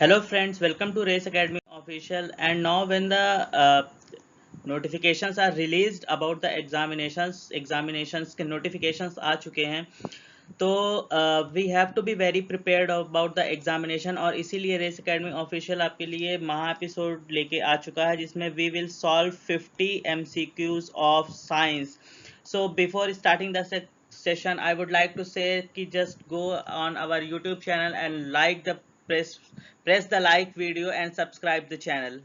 Hello friends, welcome to Race Academy official. And now when the notifications are released about the examinations के notifications आ चुके हैं, तो we have to be very prepared about the examination. और इसीलिए race Academy official आपके लिए महा episode लेके आ चुका है जिसमें we will solve 50 MCQs of science. So before starting the session, I would like to say कि just go on our YouTube channel and like the press the like video and subscribe the channel.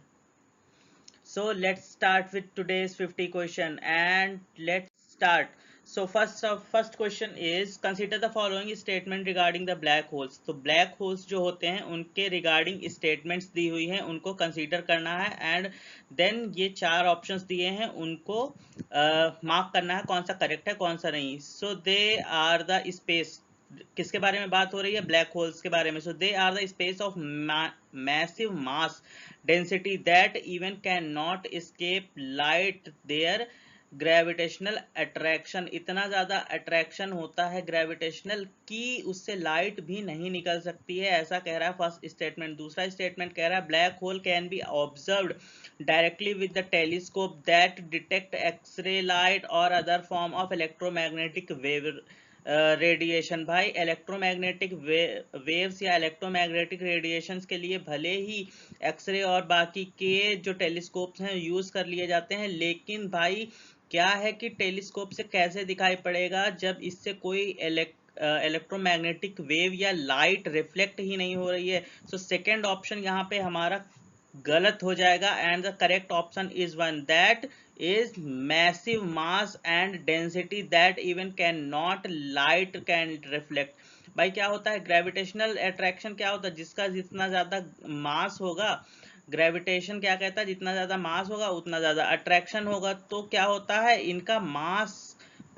So let's start with today's 50 question and let's start. So first question is consider the following statement regarding the black holes. तो black holes जो होते हैं उनके regarding statements दी हुई हैं, उनको consider करना है and then ये चार options दिए हैं, उनको mark करना है कौन सा correct है कौन सा नहीं. So they are the space. किसके बारे में बात हो रही है? ब्लैक होल्स के बारे में. So they are the space of massive mass density that even can not escape light their gravitational attraction. इतना ज्यादा अट्रैक्शन होता है ग्रेविटेशनल कि उससे लाइट भी नहीं निकल सकती है, ऐसा कह रहा है फर्स्ट स्टेटमेंट. दूसरा स्टेटमेंट कह रहा है black hole can be observed directly with the telescope that detect x ray light और other form of electromagnetic wave radiation. भाई इलेक्ट्रोमैग्नेटिक वेव्स या इलेक्ट्रोमैग्नेटिक रेडिएशंस के लिए भले ही एक्सरे और बाकी के जो टेलीस्कोप्स हैं यूज कर लिए जाते हैं, लेकिन भाई क्या है कि टेलीस्कोप से कैसे दिखाई पड़ेगा जब इससे कोई इलेक्ट्रोमैग्नेटिक वेव या लाइट रिफ्लेक्ट ही नहीं हो रही है. सो सेकेंड ऑप्शन यहाँ पे हमारा गलत हो जाएगा and the correct option is one that is massive mass and density that even cannot light can reflect. भाई क्या होता है ग्रेविटेशनल अट्रैक्शन? क्या होता है जिसका जितना ज्यादा मास होगा, ग्रेविटेशन क्या कहता है जितना ज्यादा मास होगा उतना ज्यादा अट्रैक्शन होगा. तो क्या होता है इनका मास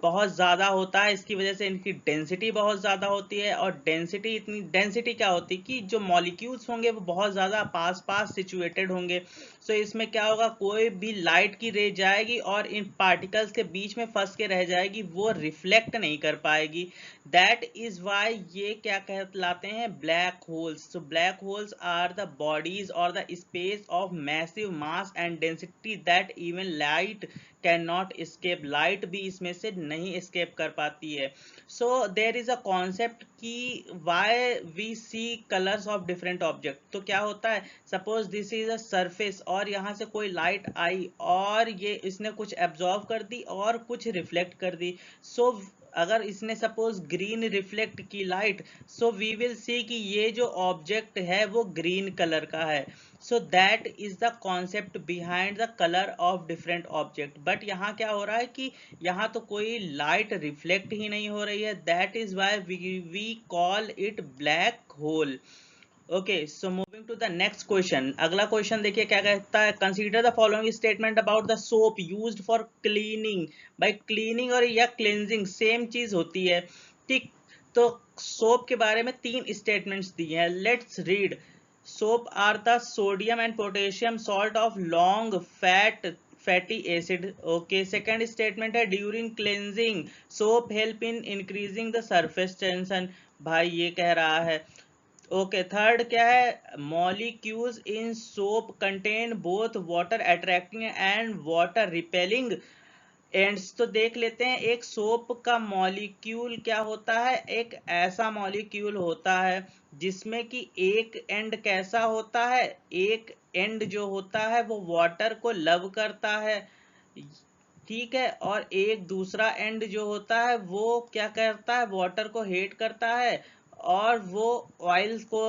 बहुत ज़्यादा होता है, इसकी वजह से इनकी डेंसिटी बहुत ज़्यादा होती है. और डेंसिटी क्या होती है कि जो मॉलिक्यूल्स होंगे वो बहुत ज़्यादा पास पास सिचुएटेड होंगे. सो इसमें क्या होगा, कोई भी लाइट की रे जाएगी और इन पार्टिकल्स के बीच में फंस के रह जाएगी, वो रिफ्लेक्ट नहीं कर पाएगी. दैट इज वाई ये क्या कहलाते हैं? Black holes. So black holes are the bodies और the space of massive mass and density that even light can not escape. लाइट भी इसमें से नहीं escape कर पाती है. So there is a concept कि why we see colours of different object. तो क्या होता है, suppose this is a surface और यहाँ से कोई लाइट आई और ये इसने कुछ एब्जॉर्व कर दी और कुछ रिफ्लेक्ट कर दी. सो अगर इसने सपोज ग्रीन रिफ्लेक्ट की light, so we will see कि ये जो ऑब्जेक्ट है वो ग्रीन कलर का है. So that is the concept behind the colour of different object. But यहाँ क्या हो रहा है कि यहाँ तो कोई लाइट रिफ्लेक्ट ही नहीं हो रही है. That is why we call it black hole. Okay, so moving to the next question. अगला क्वेश्चन देखिए क्या कहता है. Consider the following statement about the soap used for cleaning. भाई क्लीनिंग और या क्लेंजिंग सेम चीज होती है, ठीक? तो सोप के बारे में तीन स्टेटमेंट्स दिए हैं. Let's read. Soap are the sodium and potassium salt of long fatty acid. Okay, second statement है during cleansing soap help in increasing the surface tension. भाई ये कह रहा है. ओके, थर्ड क्या है? Molecules in soap contain both water attracting and water repelling ends. तो देख लेते हैं एक सोप का मॉलिक्यूल क्या होता है. एक ऐसा मॉलिक्यूल होता है जिसमें कि एक एंड कैसा होता है, एक एंड जो होता है वो वाटर को लव करता है, ठीक है, और एक दूसरा एंड जो होता है वो क्या करता है, वाटर को हेट करता है और वो ऑयल को,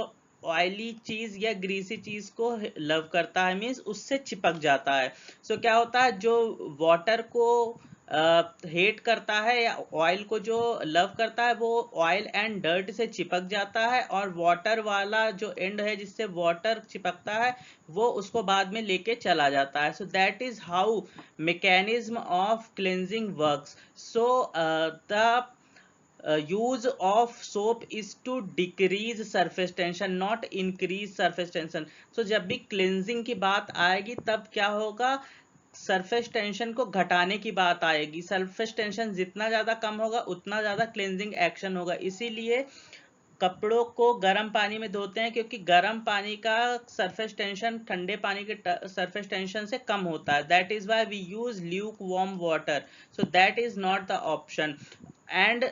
ऑयली चीज या ग्रीसी चीज को लव करता है, मीन्स उससे चिपक जाता है. सो क्या होता है, जो वाटर को हेट करता है या ऑयल को जो लव करता है वो ऑयल एंड डर्ट से चिपक जाता है, और वाटर वाला जो एंड है जिससे वाटर चिपकता है वो उसको बाद में लेके चला जाता है. So that is how mechanism of cleansing works. So the use of soap is to decrease surface tension, not increase surface tension. So जब भी cleansing की बात आएगी तब क्या होगा, सरफेस टेंशन को घटाने की बात आएगी. सरफेस टेंशन जितना ज्यादा कम होगा उतना ज्यादा क्लेंजिंग एक्शन होगा. इसीलिए कपड़ों को गर्म पानी में धोते हैं क्योंकि गर्म पानी का सरफेस टेंशन ठंडे पानी के सरफेस टेंशन से कम होता है, that is why we use lukewarm water, so that is not the option. And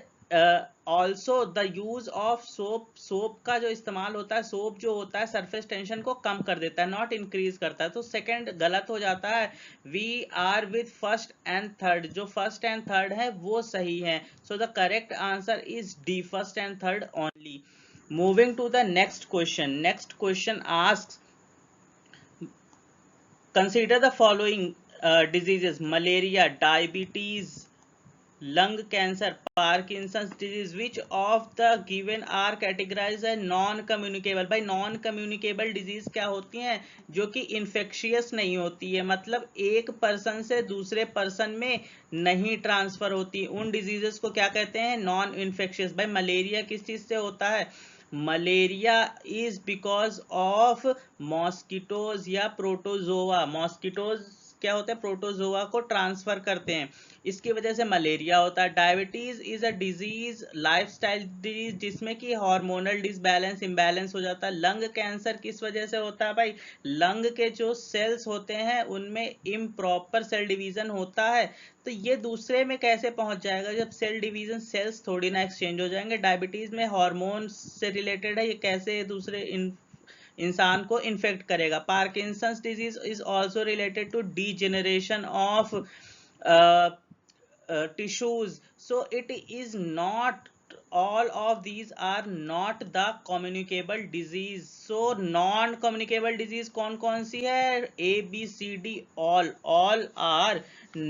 also the use of soap, soap का जो इस्तेमाल होता है, सोप जो होता है सरफेस टेंशन को कम कर देता है, नॉट इंक्रीज करता है, तो सेकंड गलत हो जाता है। We are with first and third, जो फर्स्ट एंड थर्ड है वो सही है, so the correct answer is D, first and third only. Moving to the next question, next question asks consider the following diseases: malaria, diabetes, lung cancer, Parkinson's disease. Which of the given are categorized as non-communicable? भाई non communicable disease क्या होती हैं? जो कि infectious नहीं होती है, मतलब एक पर्सन से दूसरे पर्सन में नहीं ट्रांसफर होती, उन डिजीजेस को क्या कहते हैं? Non infectious. भाई मलेरिया किस चीज से होता है? Malaria is because of mosquitoes या प्रोटोजोआ, मॉस्किटोज क्या होता है? प्रोटोजोआ को ट्रांसफर करते हैं, इसकी वजह से मलेरिया होता है। Diabetes is a disease, lifestyle disease, जिसमें कि हार्मोनल डिसबैलेंस, इम्बैलेंस हो जाता है। लंग कैंसर किस वजह से होता है? भाई लंग के जो सेल्स होते हैं उनमें इम्प्रॉपर सेल डिवीजन होता है, तो ये दूसरे में कैसे पहुंच जाएगा जब सेल डिवीजन, सेल्स थोड़ी ना एक्सचेंज हो जाएंगे। डायबिटीज में हार्मोन से रिलेटेड है, ये कैसे दूसरे इंसान को इन्फेक्ट करेगा। Parkinson's disease is also related to degeneration of tissues, so it is not, all of these are not the communicable disease। so non communicable disease कौन कौन सी है? A B C D, all are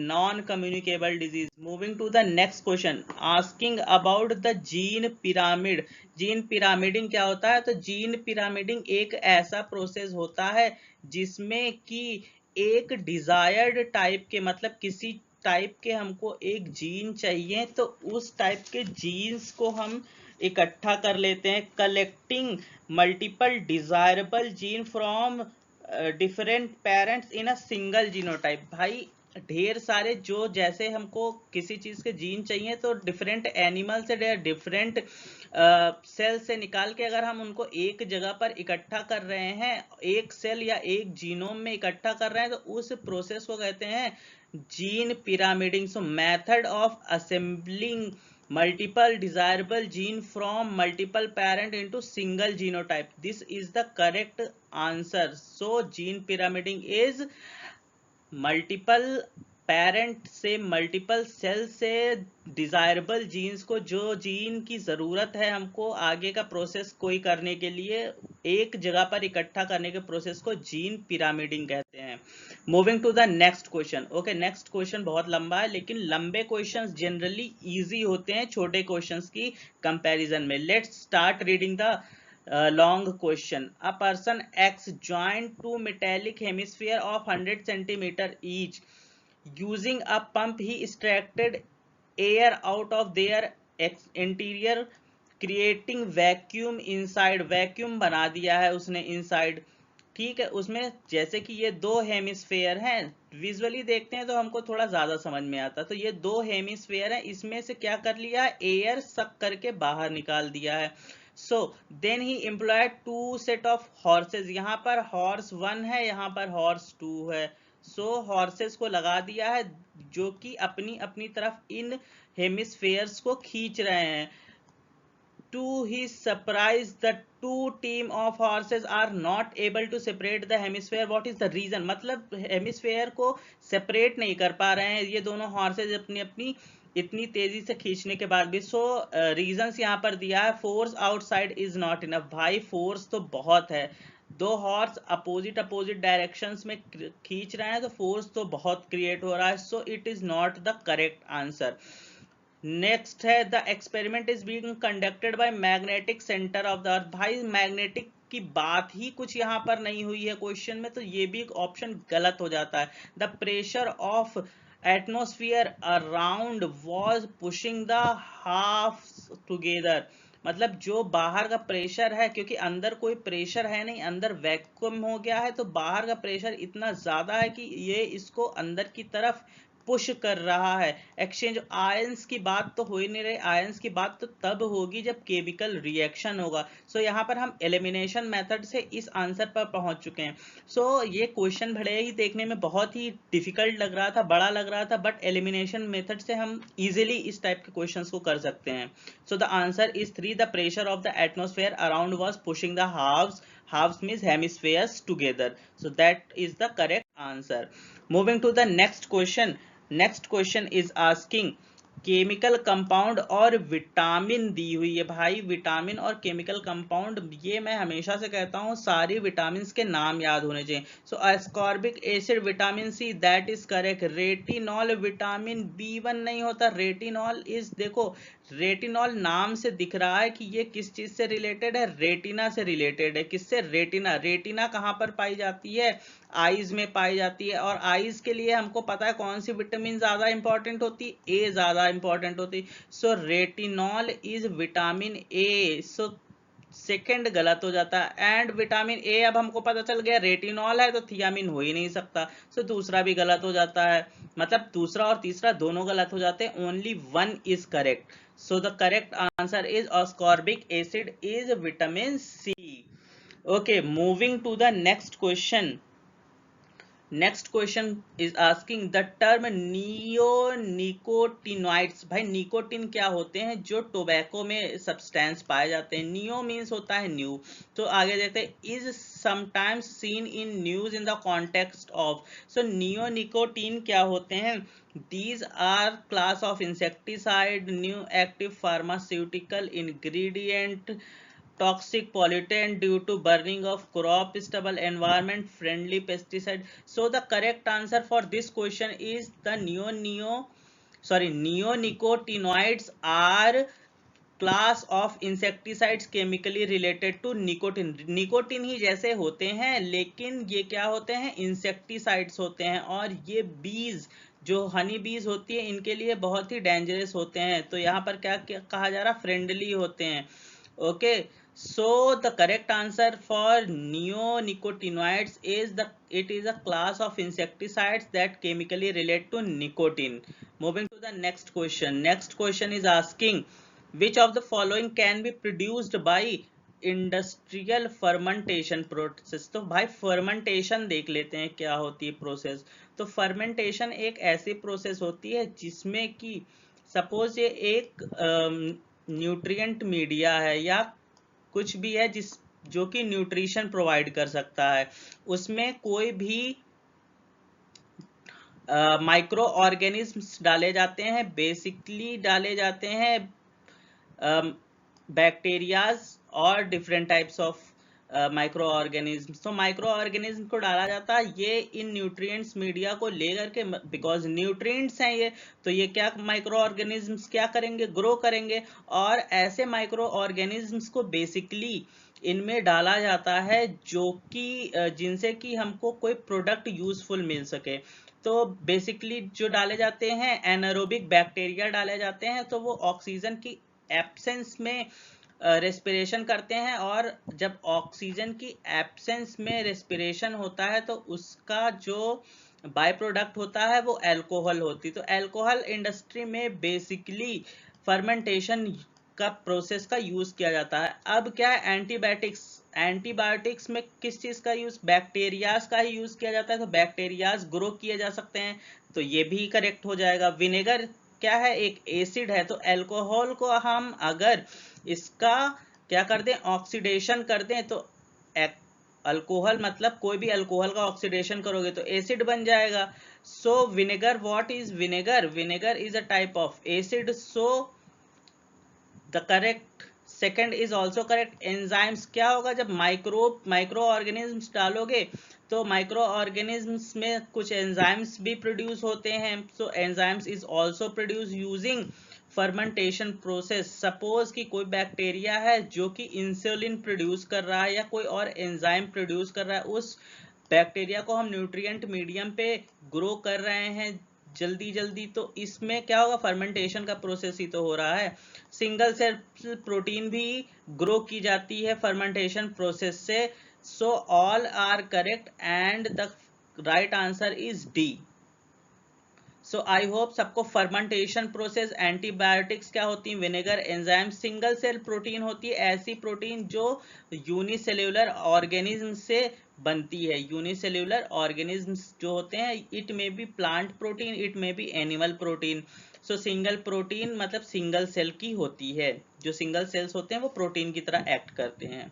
non communicable disease। moving to the next question asking about the gene pyramid। Gene pyramiding क्या होता है? तो gene pyramiding एक ऐसा process होता है जिसमें कि एक डिजायर्ड टाइप के, मतलब किसी टाइप के हमको एक जीन चाहिए, तो उस टाइप के जीन्स को हम इकट्ठा कर लेते हैं, collecting multiple desirable gene from different parents in a single genotype. भाई ढेर सारे, जो जैसे हमको किसी चीज के जीन चाहिए तो डिफरेंट एनिमल से, डिफरेंट सेल से निकाल के अगर हम उनको एक जगह पर इकट्ठा कर रहे हैं, एक सेल या एक जीनोम में इकट्ठा कर रहे हैं, तो उस प्रोसेस को कहते हैं gene pyramiding. So method of assembling multiple desirable gene from multiple parent into single genotype, this is the correct answer। so gene pyramiding is multiple parent से, मल्टीपल सेल से डिजायरेबल जीन्स को, जो gene की जरूरत है हमको आगे का प्रोसेस कोई करने के लिए, एक जगह पर इकट्ठा करने के प्रोसेस को जीन पिरामिडिंग कहते हैं। Moving to the next question. Okay, next question बहुत लंबा है, लेकिन लंबे क्वेश्चंस जनरली इजी होते हैं छोटे क्वेश्चंस की कंपैरिजन में। Let's start reading the long question। A person X joined two metallic hemisphere of 100 centimeter each, using a pump he extracted air out of their interior, creating vacuum inside। Vacuum बना दिया है उसने inside, ठीक है। उसमें जैसे कि ये दो हेमिस्फेयर हैं, विजुअली देखते हैं तो हमको थोड़ा ज्यादा समझ में आता है। तो ये दो हेमिस्फेयर हैं, इसमें से क्या कर लिया? एयर सक करके बाहर निकाल दिया है। So then he employed to set of horses, यहाँ पर हॉर्स 1 है, यहाँ पर हॉर्स 2 है। सो हॉर्सेस को लगा दिया है जो कि अपनी अपनी तरफ इन हेमिस्फेयर्स को खींच रहे हैं। To his surprise, the two team of horses are not able to separate the hemisphere। What is the reason? मतलब हेमिस्फेयर को सेपरेट नहीं कर पा रहे हैं ये दोनों हॉर्सेज अपनी अपनी इतनी तेजी से खींचने के बाद भी। सो रीजंस यहाँ पर दिया है, force outside is not enough. भाई फोर्स तो बहुत है, दो हॉर्स अपोजिट डायरेक्शंस में खींच रहे हैं, तो फोर्स तो बहुत क्रिएट हो रहा है। So it is not the correct answer. Next है, the experiment is being conducted by magnetic centre of the earth. भाई मैग्नेटिक की बात ही कुछ यहाँ पर नहीं हुई है क्वेश्चन में, तो ये भी ऑप्शन गलत हो जाता है। The pressure of atmosphere around was pushing the half together. मतलब जो बाहर का प्रेशर है, क्योंकि अंदर कोई प्रेशर है नहीं, अंदर वैक्यूम हो गया है, तो बाहर का प्रेशर इतना ज्यादा है कि ये इसको अंदर की तरफ पुश कर रहा है। एक्सचेंज आयंस की बात तो हो ही नहीं रही, आयंस की बात तो तब होगी जब केमिकल रिएक्शन होगा। सो यहाँ पर हम एलिमिनेशन मेथड से इस आंसर पर पहुंच चुके हैं। सो ये क्वेश्चन भले ही देखने में बहुत ही डिफिकल्ट लग रहा था, बड़ा लग रहा था, बट एलिमिनेशन मेथड से हम इजीली इस टाइप के क्वेश्चंस को कर सकते हैं। So the answer is 3, the pressure of the atmosphere around was pushing the halves means hemispheres together. So that is the correct answer. Moving to the next question. Next question is asking chemical compound और vitamin दी हुई है। भाई vitamin और chemical compound, ये मैं हमेशा से कहता हूँ सारी विटामिन के नाम याद होने चाहिए। So ascorbic acid vitamin C, that is correct. Retinol vitamin B1 नहीं होता, रेटिनॉल इज, देखो रेटिनॉल नाम से दिख रहा है कि ये किस चीज से रिलेटेड है, रेटिना से रिलेटेड है। किससे? रेटिना। रेटिना कहाँ पर पाई जाती है? आईज में पाई जाती है। और आईज के लिए हमको पता है कौन सी विटामिन ज्यादा इंपॉर्टेंट होती है? ए ज्यादा इंपॉर्टेंट होती। So retinol is vitamin A. So second गलत हो जाता है। एंड विटामिन ए, अब हमको पता चल गया रेटिनॉल है तो थियामिन हो ही नहीं सकता। सो दूसरा भी गलत हो जाता है, मतलब दूसरा और तीसरा दोनों गलत हो जाते हैं, only one is correct. So the correct answer is ascorbic acid is vitamin C. Okay, moving to the next question. Next question is asking the term neonicotinoids. भाई निकोटिन क्या होते हैं? जो टोबैको में सब्सटेंस पाए जाते हैं। नियो मीन्स होता है न्यू। तो आगे देखते हैं, is sometimes seen in news in the context of. So neonicotine क्या होते हैं? These are class of insecticide, new active pharmaceutical ingredient, toxic pollutant due to burning of crop stubble, environment friendly pesticide. So the correct answer for this question is the neonicotinoids are class of insecticides chemically related to nicotine. Nicotine ही जैसे होते हैं, लेकिन ये क्या होते हैं? Insecticides होते हैं। और ये बीज, जो हनी बीज होती है, इनके लिए बहुत ही डेंजरस होते हैं। तो यहाँ पर क्या कहा जा रहा? फ्रेंडली होते हैं। Okay, so the correct answer for neonicotinoids is the, it is a class of insecticides that chemically relate to nicotine. Moving to the next question. Next question is asking which of the following can be produced by industrial fermentation process. तो भाई fermentation देख लेते हैं क्या होती है process. तो fermentation एक ऐसी प्रोसेस होती है जिसमें कि सपोज ये एक न्यूट्रिएंट मीडिया है या कुछ भी है जिस जो कि न्यूट्रिशन प्रोवाइड कर सकता है, उसमें कोई भी माइक्रो ऑर्गेनिज्म्स डाले जाते हैं। बेसिकली डाले जाते हैं बैक्टीरियाज और different types of micro organism. तो माइक्रो ऑर्गेनिज्म को डाला जाता है ये इन न्यूट्रिएंट्स मीडिया को लेकर के, बिकॉज न्यूट्रिएंट्स हैं ये, तो ये क्या माइक्रो ऑर्गेनिज्म्स क्या करेंगे? ग्रो करेंगे। और ऐसे माइक्रो ऑर्गेनिज्म्स को बेसिकली इनमें डाला जाता है जो कि जिनसे कि हमको कोई प्रोडक्ट यूजफुल मिल सके। तो बेसिकली जो डाले जाते हैं एनारोबिक बैक्टीरिया डाले जाते हैं, तो वो ऑक्सीजन की एब्सेंस में रेस्पिरेशन करते हैं। और जब ऑक्सीजन की एब्सेंस में रेस्पिरेशन होता है तो उसका जो बाय प्रोडक्ट होता है वो अल्कोहल होती। तो अल्कोहल इंडस्ट्री में बेसिकली फर्मेंटेशन का प्रोसेस का यूज किया जाता है। अब क्या है? एंटीबायोटिक्स। एंटीबायोटिक्स में किस चीज का यूज? बैक्टीरियाज का ही यूज किया जाता है। तो बैक्टीरियाज ग्रो किए जा सकते हैं, तो ये भी करेक्ट हो जाएगा। विनेगर क्या है? एक एसिड है। तो अल्कोहल को हम अगर इसका क्या कर दें? ऑक्सीडेशन कर दें, तो अल्कोहल मतलब कोई भी अल्कोहल का ऑक्सीडेशन करोगे तो एसिड बन जाएगा। So vinegar, what is vinegar? Vinegar is a type of acid. So the correct second is also correct. Enzymes क्या होगा? जब माइक्रो ऑर्गेनिज्म्स डालोगे तो माइक्रो ऑर्गेनिज्म्स में कुछ एंजाइम्स भी प्रोड्यूस होते हैं। So enzymes is also produce using fermentation process. Suppose कि कोई बैक्टीरिया है जो कि इंसुलिन प्रोड्यूस कर रहा है या कोई और एंजाइम प्रोड्यूस कर रहा है, उस बैक्टीरिया को हम न्यूट्रिएंट मीडियम पे ग्रो कर रहे हैं जल्दी जल्दी, तो इसमें क्या होगा? फर्मेंटेशन का प्रोसेस ही तो हो रहा है। सिंगल सेल प्रोटीन भी ग्रो की जाती है फर्मेंटेशन प्रोसेस से। So all are correct and the right answer is D. So I hope सबको फर्मेंटेशन प्रोसेस, एंटीबायोटिक्स क्या होती हैं, vinegar, enzyme, single cell protein होती है ऐसी प्रोटीन जो यूनिसेल्यूलर ऑर्गेनिज्म से बनती है। यूनिसेल्यूलर ऑर्गेनिज्म्स जो होते हैं, it may be plant protein, it may be animal protein. So single protein मतलब सिंगल सेल की होती है, जो सिंगल सेल्स होते हैं वो प्रोटीन की तरह एक्ट करते हैं।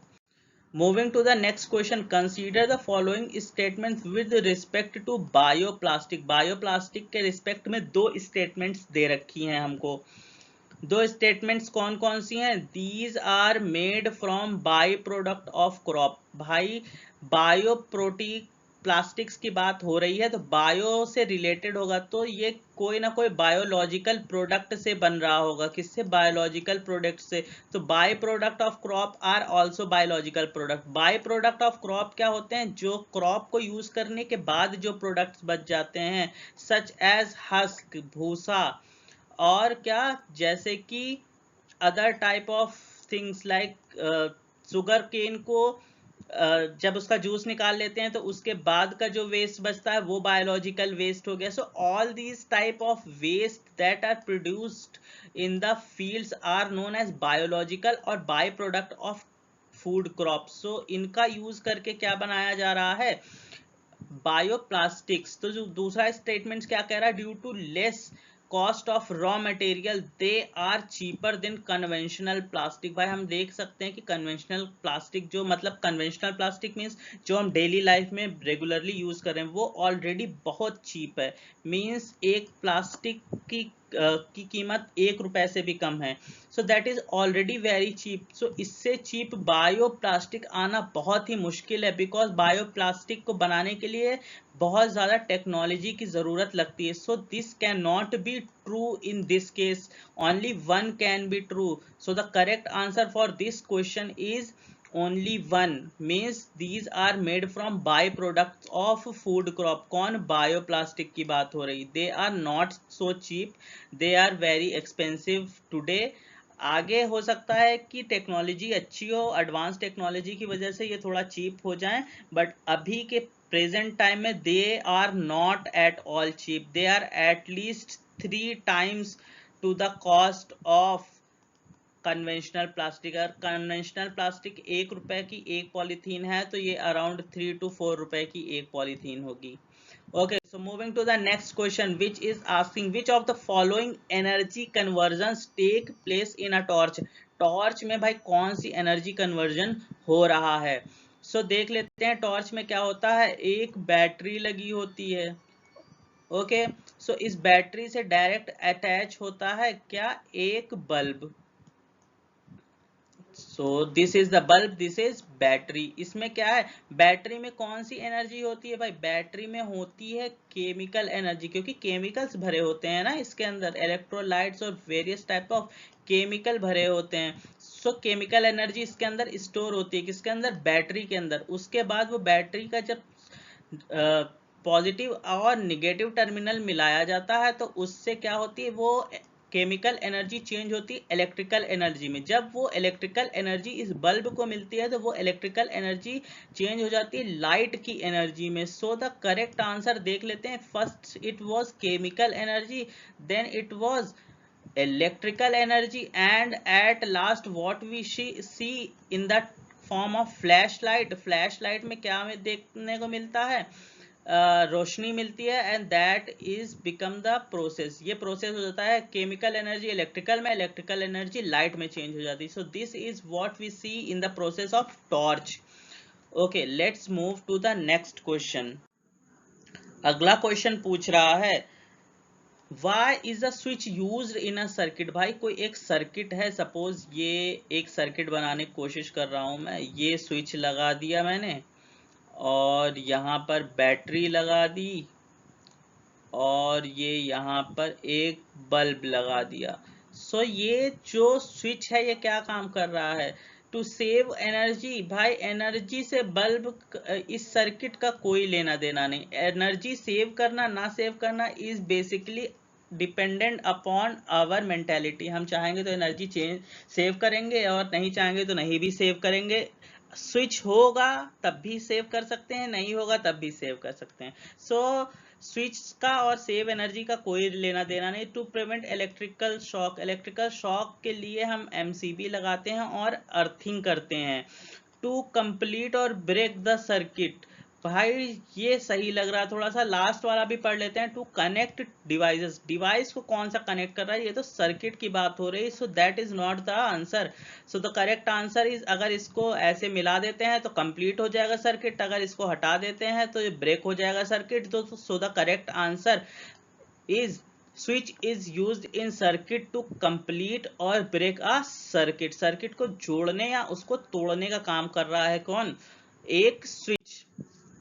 Moving to the next question, consider the following statements with respect to bioplastic। Bioplastic के रिस्पेक्ट में दो स्टेटमेंट्स दे रखी हैं हमको। दो स्टेटमेंट्स कौन कौन सी हैं? These are made from by product of crop. भाई बायो प्रोटीन प्लास्टिक्स की बात हो रही है तो बायो से रिलेटेड होगा, तो ये कोई ना कोई बायोलॉजिकल प्रोडक्ट से बन रहा होगा। किससे? बायोलॉजिकल प्रोडक्ट से। तो by product of crop are also biological product. By product of crop क्या होते हैं? जो क्रॉप को यूज करने के बाद जो प्रोडक्ट्स बच जाते हैं, सच एज हस्क, भूसा, और क्या, जैसे कि other type of things like sugar cane को जब उसका जूस निकाल लेते हैं तो उसके बाद का जो वेस्ट बचता है वो बायोलॉजिकल वेस्ट हो गया। So all these type of waste that are produced in the fields are known as biological और by product of food crop. So इनका यूज करके क्या बनाया जा रहा है? बायोप्लास्टिक्स। तो जो दूसरा स्टेटमेंट क्या कह रहा है? Due to less cost of raw material they are cheaper than conventional plastic. भाई हम देख सकते हैं कि कन्वेंशनल प्लास्टिक जो, मतलब कन्वेंशनल प्लास्टिक मीन्स जो हम डेली लाइफ में रेगुलरली यूज कर रहे हैं, वो ऑलरेडी बहुत चीप है। मीन्स एक प्लास्टिक की कीमत 1 रुपए से भी कम है। So that is already very cheap. So इससे चीप बायो प्लास्टिक आना बहुत ही मुश्किल है, बिकॉज बायो प्लास्टिक को बनाने के लिए बहुत ज्यादा टेक्नोलॉजी की जरूरत लगती है। So this can not be true in this case, only one can be true. So the correct answer for this question is only one, means these are made from byproducts of food crop। कौन? Bioplastic की बात हो रही। they are not so cheap, they are very expensive today। आगे हो सकता है कि टेक्नोलॉजी अच्छी हो, एडवांस टेक्नोलॉजी की वजह से ये थोड़ा चीप हो जाए, बट अभी के प्रेजेंट टाइम में they are not at all cheap. They are at least 3 times to the cost of conventional plastic. अगर कन्वेंशनल प्लास्टिक 1 रुपए की एक पॉलीथीन है तो ये अराउंड 3 to 4 रुपए की एक पॉलीथीन होगी। Okay, so moving to the next question which is asking which of the following energy conversion take place in a torch. Torch में भाई कौन सी एनर्जी कन्वर्जन हो रहा है? सो देख लेते हैं टॉर्च में क्या होता है। एक बैटरी लगी होती है। ओके, सो इस बैटरी से डायरेक्ट अटैच होता है क्या? एक bulb. So this is the bulb, this is battery. इसमें क्या है? बैटरी में कौन सी एनर्जी होती है? भाई बैटरी में होती है केमिकल एनर्जी, क्योंकि केमिकल्स भरे होते हैं ना इसके अंदर, इलेक्ट्रोलाइट्स और वेरियस टाइप ऑफ केमिकल भरे होते हैं। सो केमिकल एनर्जी इसके अंदर स्टोर होती है। किसके अंदर? बैटरी के अंदर। उसके बाद वो बैटरी का जब पॉजिटिव और निगेटिव टर्मिनल मिलाया जाता है तो उससे क्या होती है? वो केमिकल एनर्जी चेंज होती है इलेक्ट्रिकल एनर्जी में। जब वो इलेक्ट्रिकल एनर्जी इस बल्ब को मिलती है तो वो इलेक्ट्रिकल एनर्जी चेंज हो जाती है लाइट की एनर्जी में। सो द करेक्ट आंसर देख लेते हैं। First it was chemical energy, then it was electrical energy, and at last what we see in the form of flashlight. Flashlight में क्या हमें देखने को मिलता है? रोशनी मिलती है, and that is become the process. ये प्रोसेस हो जाता है केमिकल एनर्जी इलेक्ट्रिकल में, इलेक्ट्रिकल एनर्जी लाइट में चेंज हो जाती है। So this is what we see in the process of torch. Okay, let's move to the next question. अगला क्वेश्चन पूछ रहा है Why is a switch used in a circuit। भाई कोई एक सर्किट है, सपोज ये एक सर्किट बनाने की कोशिश कर रहा हूं मैं। ये स्विच लगा दिया मैंने और यहाँ पर बैटरी लगा दी और ये यहाँ पर एक बल्ब लगा दिया। सो ये जो स्विच है ये क्या काम कर रहा है? To save energy. भाई एनर्जी से बल्ब, इस सर्किट का कोई लेना देना नहीं। एनर्जी सेव करना ना सेव करना is basically dependent upon our mentality. हम चाहेंगे तो एनर्जी सेव करेंगे और नहीं चाहेंगे तो नहीं भी सेव करेंगे। स्विच होगा तब भी सेव कर सकते हैं, नहीं होगा तब भी सेव कर सकते हैं। सो स्विच का और सेव एनर्जी का कोई लेना देना नहीं। टू प्रिवेंट इलेक्ट्रिकल शॉक के लिए हम एमसीबी लगाते हैं और अर्थिंग करते हैं। टू कंप्लीट और ब्रेक द सर्किट, भाई ये सही लग रहा है थोड़ा सा, लास्ट वाला भी पढ़ लेते हैं। टू कनेक्ट डिवाइसेस, डिवाइस को कौन सा कनेक्ट कर रहा है, ये तो सर्किट की बात हो रही है। So that is not the answer. So the correct answer is, अगर इसको ऐसे मिला देते हैं तो कंप्लीट हो जाएगा सर्किट, अगर इसको हटा देते हैं तो ये ब्रेक हो जाएगा सर्किट। तो so the correct answer is switch is used in circuit to complete और ब्रेक अ सर्किट। सर्किट को जोड़ने या उसको तोड़ने का काम कर रहा है कौन, एक switch.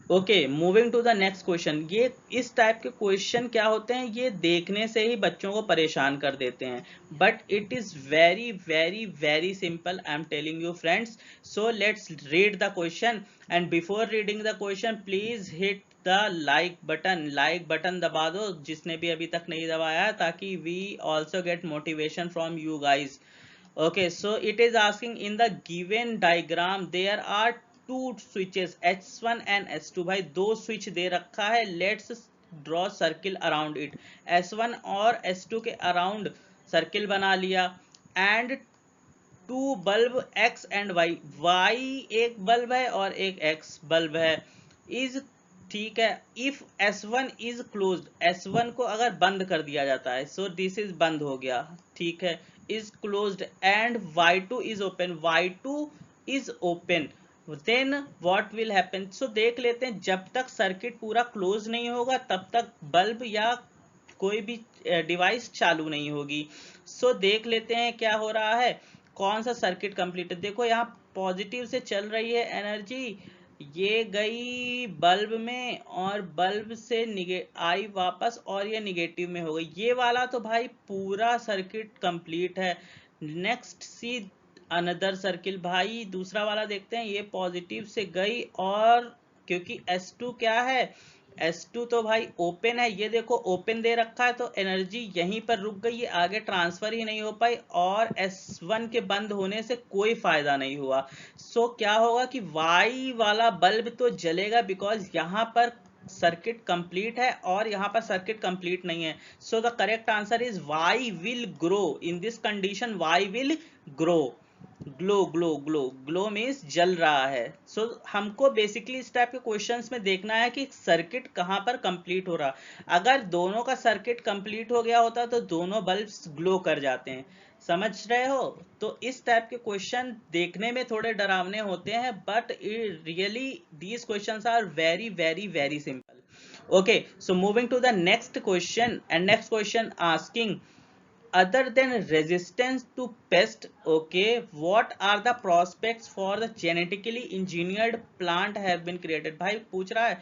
Okay, moving to the next question. ये इस टाइप के क्वेश्चन क्या होते हैं, ये देखने से ही बच्चों को परेशान कर देते हैं, but it is very very very simple, I am telling you friends. So let's read the question, and before reading the question please hit the like button दबा दो जिसने भी अभी तक नहीं दबाया, ताकि we also get motivation from you guys. Okay, so it is asking in the given diagram there are two switches S1 and S2। भाई दो स्विच दे रखा है, let's draw circle around it। S1 और S2 के around circle बना लिया, and two bulb X and Y, Y एक bulb है और एक X बल्ब है, इज, ठीक है। If S1 is closed, S1 को अगर बंद कर दिया जाता है, सो दिस इज बंद हो गया, ठीक है, is closed, and Y2 is open, Y2 is open, then what will happen. So देख लेते हैं, जब तक सर्किट पूरा क्लोज नहीं होगा तब तक बल्ब या कोई भी डिवाइस चालू नहीं होगी। सो देख लेते हैं क्या हो रहा है, कौन सा सर्किट कंप्लीट है। देखो यहाँ पॉजिटिव से चल रही है एनर्जी, ये गई बल्ब में और बल्ब से आई वापस और ये निगेटिव में हो गई। ये वाला तो भाई पूरा सर्किट कंप्लीट है। नेक्स्ट सी अनदर सर्किल, भाई दूसरा वाला देखते हैं, ये पॉजिटिव से गई और क्योंकि S2 क्या है, S2 तो भाई ओपन है, ये देखो ओपन दे रखा है, तो एनर्जी यहीं पर रुक गई, ये आगे ट्रांसफर ही नहीं हो पाई, और S1 के बंद होने से कोई फायदा नहीं हुआ। सो क्या होगा कि Y वाला बल्ब तो जलेगा, बिकॉज यहाँ पर सर्किट कंप्लीट है और यहाँ पर सर्किट कंप्लीट नहीं है। So the correct answer is Y will grow, in this condition Y will grow. Glow glow glow, glow means जल रहा है। सो हमको बेसिकली इस टाइप के क्वेश्चंस में देखना है कि सर्किट कहां पर कंप्लीट हो रहा। अगर दोनों का सर्किट कंप्लीट हो गया होता तो दोनों बल्ब्स ग्लो कर जाते हैं, समझ रहे हो। तो इस टाइप के क्वेश्चन देखने में थोड़े डरावने होते हैं, but really these questions are very very very simple. Okay, so moving to the next question, and next question asking other than resistance to pest, okay, what are the prospects for the genetically engineered plant have been created। भाई पूछ रहा है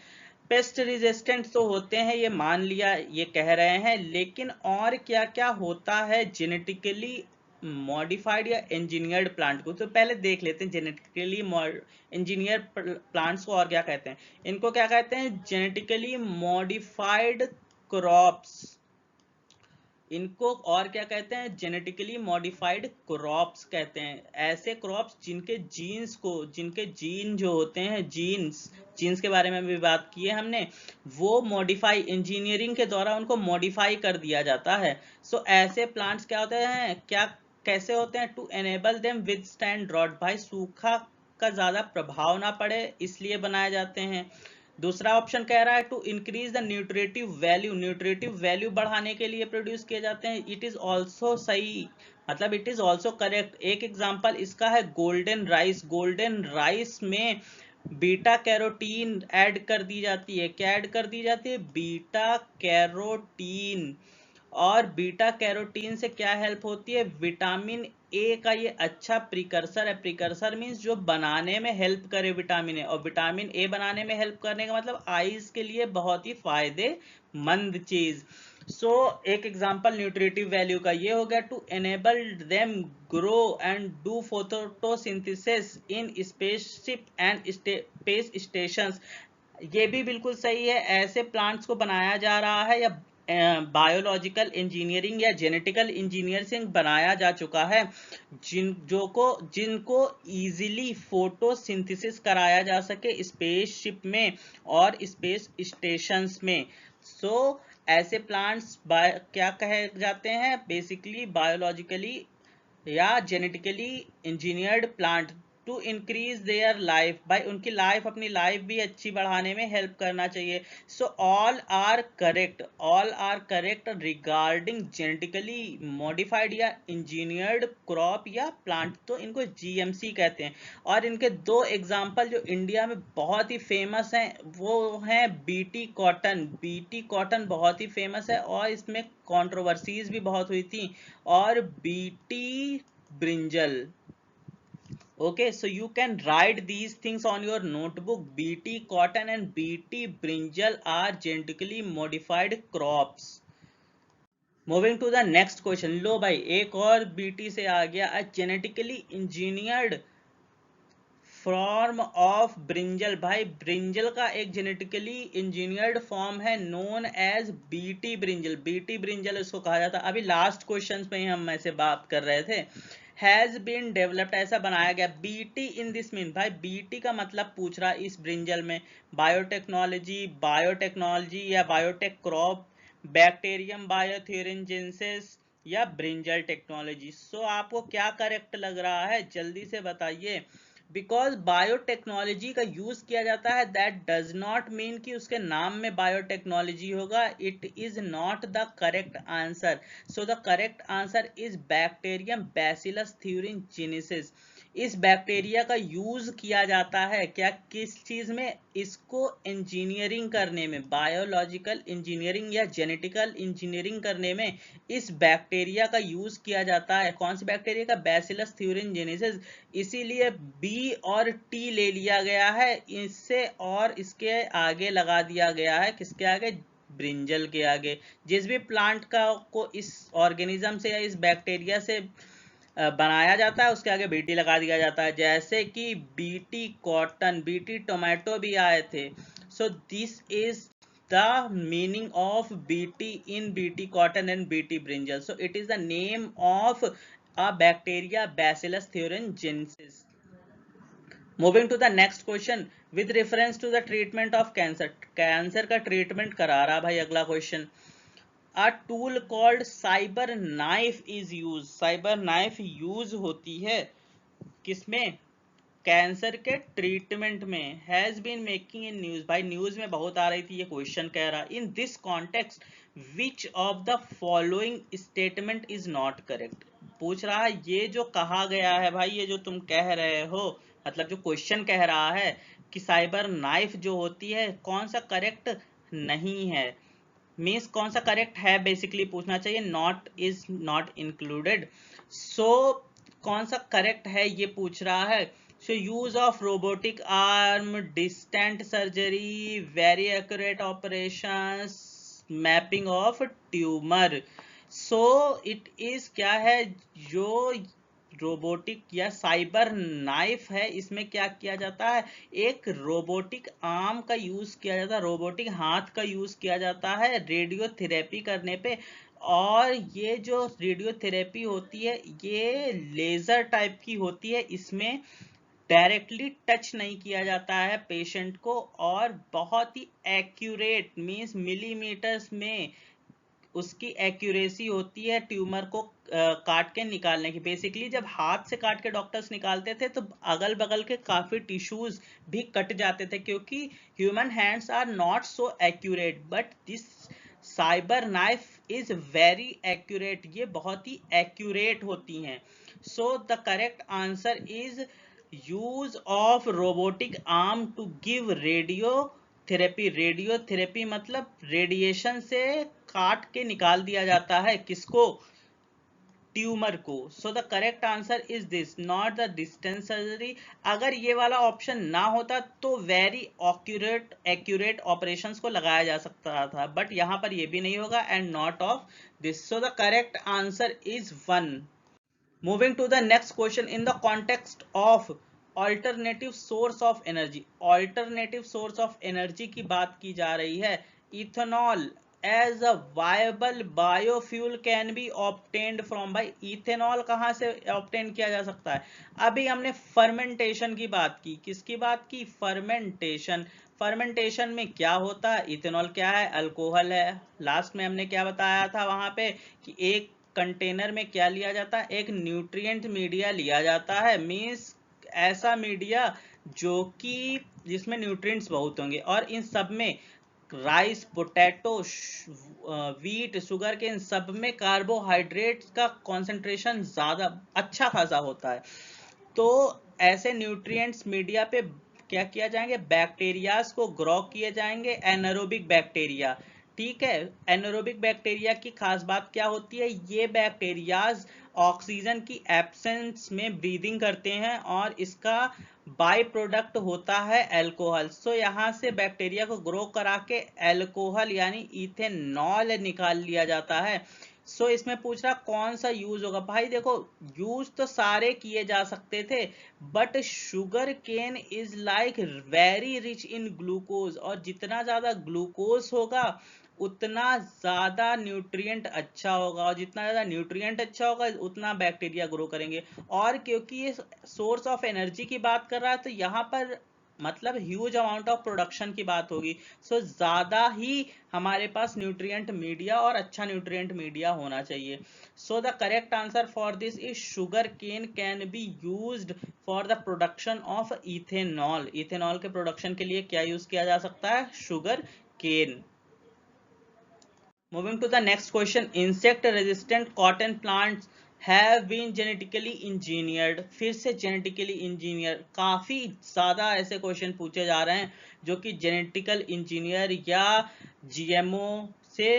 pest resistant तो होते हैं, ये मान लिया, ये कह रहे हैं, लेकिन और क्या क्या होता है जेनेटिकली मॉडिफाइड या इंजीनियर्ड प्लांट को। तो पहले देख लेते हैं जेनेटिकली इंजीनियर प्लांट्स को और क्या कहते हैं। इनको क्या कहते हैं, जेनेटिकली मॉडिफाइड क्रॉप्स, इनको और क्या कहते हैं, जेनेटिकली मॉडिफाइड क्रॉप्स कहते हैं। ऐसे क्रॉप्स जिनके जीन्स को, जिनके जीन जो होते हैं, जीन्स के बारे में भी बात की है हमने, वो मॉडिफाई इंजीनियरिंग के द्वारा उनको मॉडिफाई कर दिया जाता है। सो ऐसे प्लांट्स क्या होते हैं, क्या कैसे होते हैं, to enable them withstand drought, भाई सूखा का ज्यादा प्रभाव ना पड़े इसलिए बनाए जाते हैं। दूसरा ऑप्शन कह रहा है to increase the nutritive value, nutritive value बढ़ाने के लिए प्रोड्यूस किए जाते हैं। इट इज ऑल्सो सही, मतलब इट इज ऑल्सो करेक्ट। एक एग्जांपल इसका है गोल्डन राइस, गोल्डन राइस में बीटा कैरोटीन ऐड कर दी जाती है। क्या ऐड कर दी जाती है, बीटा कैरोटीन। और बीटा कैरोटीन से क्या हेल्प होती है, विटामिन ए का ये अच्छा प्रिकर्सर है। प्रिकर्सर मींस जो बनाने में हेल्प करे विटामिन ए, और विटामिन ए बनाने में हेल्प करने का मतलब आईज के लिए बहुत ही फायदेमंद चीज। सो एक एग्जांपल न्यूट्रिटिव वैल्यू का ये हो गया, to enable them grow and do photosynthesis in spaceship and space stations. ये भी बिल्कुल सही है, ऐसे प्लांट्स को बनाया जा रहा है या बायोलॉजिकल इंजीनियरिंग या जेनेटिकल इंजीनियरिंग बनाया जा चुका है, जिनको इजीली फोटोसिंथेसिस कराया जा सके स्पेसशिप में और स्पेस स्टेशंस में। सो ऐसे प्लांट्स क्या कहे जाते हैं, बेसिकली बायोलॉजिकली या genetically engineered plant to increase their life, भाई उनकी लाइफ, अपनी लाइफ भी अच्छी बढ़ाने में हेल्प करना चाहिए। So all are correct regarding genetically modified या इंजीनियर्ड क्रॉप या प्लांट, तो इनको जीएमसी कहते हैं। और इनके दो एग्जाम्पल जो इंडिया में बहुत ही फेमस हैं वो हैं बीटी कॉटन। बीटी कॉटन बहुत ही फेमस है और इसमें कंट्रोवर्सीज भी बहुत हुई थी, और BT brinjal. Okay, so you can write these things on your notebook. BT cotton and BT brinjal are genetically modified crops. Moving to the next question. लो भाई एक और BT से आ गया, a genetically engineered form of brinjal. भाई brinjal का एक genetically engineered form है known as BT brinjal. BT brinjal इसको कहा जाता है। अभी लास्ट क्वेश्चंस में ही हम ऐसे बात कर रहे थे। हैज बीन डेवलप्ड, ऐसा बनाया गया। बीटी इन दिस मीन, भाई बीटी का मतलब पूछ रहा इस ब्रिंजल में बायोटेक्नोलॉजी या बायोटेक क्रॉप, बैक्टीरियम बायोथेरेंजेंसिस या ब्रिंजल टेक्नोलॉजी। सो आपको क्या करेक्ट लग रहा है, जल्दी से बताइए। बिकॉज बायोटेक्नोलॉजी का यूज किया जाता है, दैट डज नॉट मीन कि उसके नाम में बायोटेक्नोलॉजी होगा। It is not the correct answer. So the correct answer is bacterium bacillus thuringiensis. इस बैक्टीरिया का यूज किया जाता है क्या, किस चीज में, इसको इंजीनियरिंग करने में, बायोलॉजिकल इंजीनियरिंग या जेनेटिकल इंजीनियरिंग करने में इस बैक्टीरिया का यूज किया जाता है। कौन सी बैक्टीरिया का, बैसिलस थ्यूरिनजेनेसिस। इसीलिए बी और टी ले लिया गया है इससे और इसके आगे लगा दिया गया है, किसके आगे, ब्रिंजल के आगे। जिस भी प्लांट का को इस ऑर्गेनिज्म से या इस बैक्टीरिया से बनाया जाता है उसके आगे बीटी लगा दिया जाता है। जैसे कि बीटी कॉटन, बीटी टोमेटो भी आए थे। सो this is the meaning of BT in BT cotton and BT brinjal. So it is the name of a bacteria Bacillus thuringiensis. Moving to the next question with reference to the treatment of cancer. Cancer का treatment करा रहा भाई अगला question. A tool called cyber knife is used. cyber knife use होती है किसमें, cancer के treatment में। Has been making in news, भाई न्यूज में बहुत आ रही थी, ये क्वेश्चन कह रहा in this context which of the following statement is not correct. पूछ रहा है ये जो कहा गया है भाई, ये जो तुम कह रहे हो, मतलब जो क्वेश्चन कह रहा है कि साइबर नाइफ जो होती है कौन सा करेक्ट नहीं है, मीन्स कौन सा करेक्ट है बेसिकली पूछना चाहिए, नॉट इज नॉट इंक्लूडेड। सो कौन सा करेक्ट है ये पूछ रहा है। So use of robotic arm, distant surgery, very accurate operations, mapping of tumor. So it is क्या है, जो रोबोटिक या साइबर नाइफ है इसमें क्या किया जाता है, एक रोबोटिक आर्म का यूज किया जाता है, रोबोटिक हाथ का यूज किया जाता है रेडियोथेरेपी करने पे। और ये जो रेडियोथेरेपी होती है ये लेजर टाइप की होती है, इसमें डायरेक्टली टच नहीं किया जाता है पेशेंट को, और बहुत ही एक्यूरेट मींस मिलीमीटर्स में उसकी एक्यूरेसी होती है ट्यूमर को काट के निकालने की। बेसिकली जब हाथ से काट के डॉक्टर्स निकालते थे तो अगल बगल के काफी टिश्यूज भी कट जाते थे, क्योंकि human hands are not so accurate, but this cyber knife is very accurate, ये बहुत ही एक्यूरेट होती हैं। So the correct answer is use of robotic arm to give radiotherapy. Radiotherapy मतलब रेडिएशन से काट के निकाल दिया जाता है किसको, ट्यूमर को। सो the correct answer is this, not the distance surgery. अगर ये वाला ऑप्शन ना होता तो वेरी एक्यूरेट ऑपरेशंस को लगाया जा सकता था, बट यहां पर ये भी नहीं होगा and not of this. So the correct answer is 1। Moving to the next question, in the context of alternative source of energy, alternative source of energy की बात की जा रही है। Ethanol as a viable biofuel can be obtained from. भाई ethanol कहाँ से obtain किया जा सकता है? अभी हमने फर्मेंटेशन की बात की, किसकी बात की? फर्मेंटेशन। फर्मेंटेशन में क्या होता है? इथेनॉल क्या है? अल्कोहल है। लास्ट में हमने क्या बताया था वहां पे कि एक कंटेनर में क्या लिया जाता है? एक न्यूट्रिएंट मीडिया लिया जाता है, मींस ऐसा मीडिया जो कि जिसमें न्यूट्रिएंट्स बहुत होंगे, और इन सब में राइस, पोटैटो, वीट, शुगर के इन सब में कार्बोहाइड्रेट्स का कॉन्सेंट्रेशन ज्यादा अच्छा खासा होता है। तो ऐसे न्यूट्रिएंट्स मीडिया पे क्या किया जाएंगे? बैक्टीरियाज को ग्रो किए जाएंगे, एनारोबिक बैक्टीरिया। ठीक है, एनारोबिक बैक्टीरिया की खास बात क्या होती है? ये बैक्टीरियाज ऑक्सीजन की एब्सेंस में ब्रीदिंग करते हैं और इसका बाय प्रोडक्ट होता है अल्कोहल। सो यहाँ से बैक्टीरिया को ग्रो करा के अल्कोहल यानी इथेनॉल निकाल लिया जाता है। सो इसमें पूछ रहा कौन सा यूज होगा? भाई देखो, यूज तो सारे किए जा सकते थे, but sugar cane is like very rich in glucose, और जितना ज्यादा ग्लूकोज होगा उतना ज्यादा न्यूट्रिएंट अच्छा होगा, और जितना ज्यादा न्यूट्रिएंट अच्छा होगा उतना बैक्टीरिया ग्रो करेंगे। और क्योंकि ये सोर्स ऑफ एनर्जी की बात कर रहा है, तो यहाँ पर मतलब ह्यूज अमाउंट ऑफ प्रोडक्शन की बात होगी। सो ज्यादा ही हमारे पास न्यूट्रिएंट मीडिया और अच्छा न्यूट्रिएंट मीडिया होना चाहिए। So the correct answer for this is sugar cane can be used for the production of ethanol. Ethanol के प्रोडक्शन के लिए क्या यूज किया जा सकता है? Sugar cane. Moving to the next question, insect resistant cotton plants have been genetically engineered। फिर से genetically engineer, काफी ज्यादा ऐसे क्वेश्चन पूछे जा रहे हैं जो कि जेनेटिकल इंजीनियर या जीएमओ से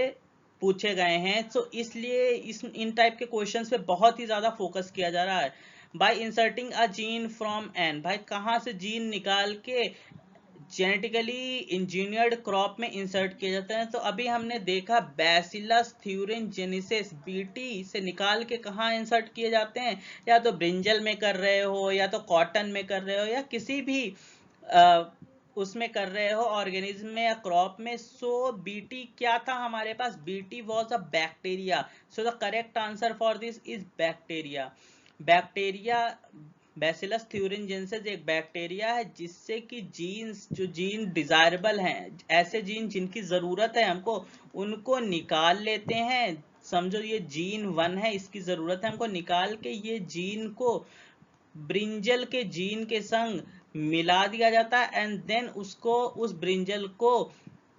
पूछे गए हैं। तो इसलिए इन टाइप के क्वेश्चंस पे बहुत ही ज्यादा फोकस किया जा रहा है। By inserting a gene from an, भाई कहाँ से जीन निकाल के जेनेटिकली इंजीनियर्ड क्रॉप में इंसर्ट किए जाते हैं? तो अभी हमने देखा बैसिलस थ्यूरिनजेनेसिस बीटी से निकाल के कहाँ इंसर्ट किए जाते हैं? या तो ब्रिंजल में कर रहे हो, या तो कॉटन में कर रहे हो, या किसी भी उसमें कर रहे हो ऑर्गेनिज्म में या क्रॉप में। सो बीटी क्या था हमारे पास? BT was a bacteria. So the correct answer for this is bacteria. Bacteria, bacillus thuringiensis एक बैक्टीरिया है जिससे कि जीन्स, जो जीन डिजायरेबल हैं, ऐसे जीन जिनकी जरूरत है हमको, उनको निकाल लेते हैं। समझो ये जीन 1 है, इसकी जरूरत है हमको, निकाल के ये जीन को ब्रिंजल के जीन के संग मिला दिया जाता है, एंड देन उसको, उस ब्रिंजल को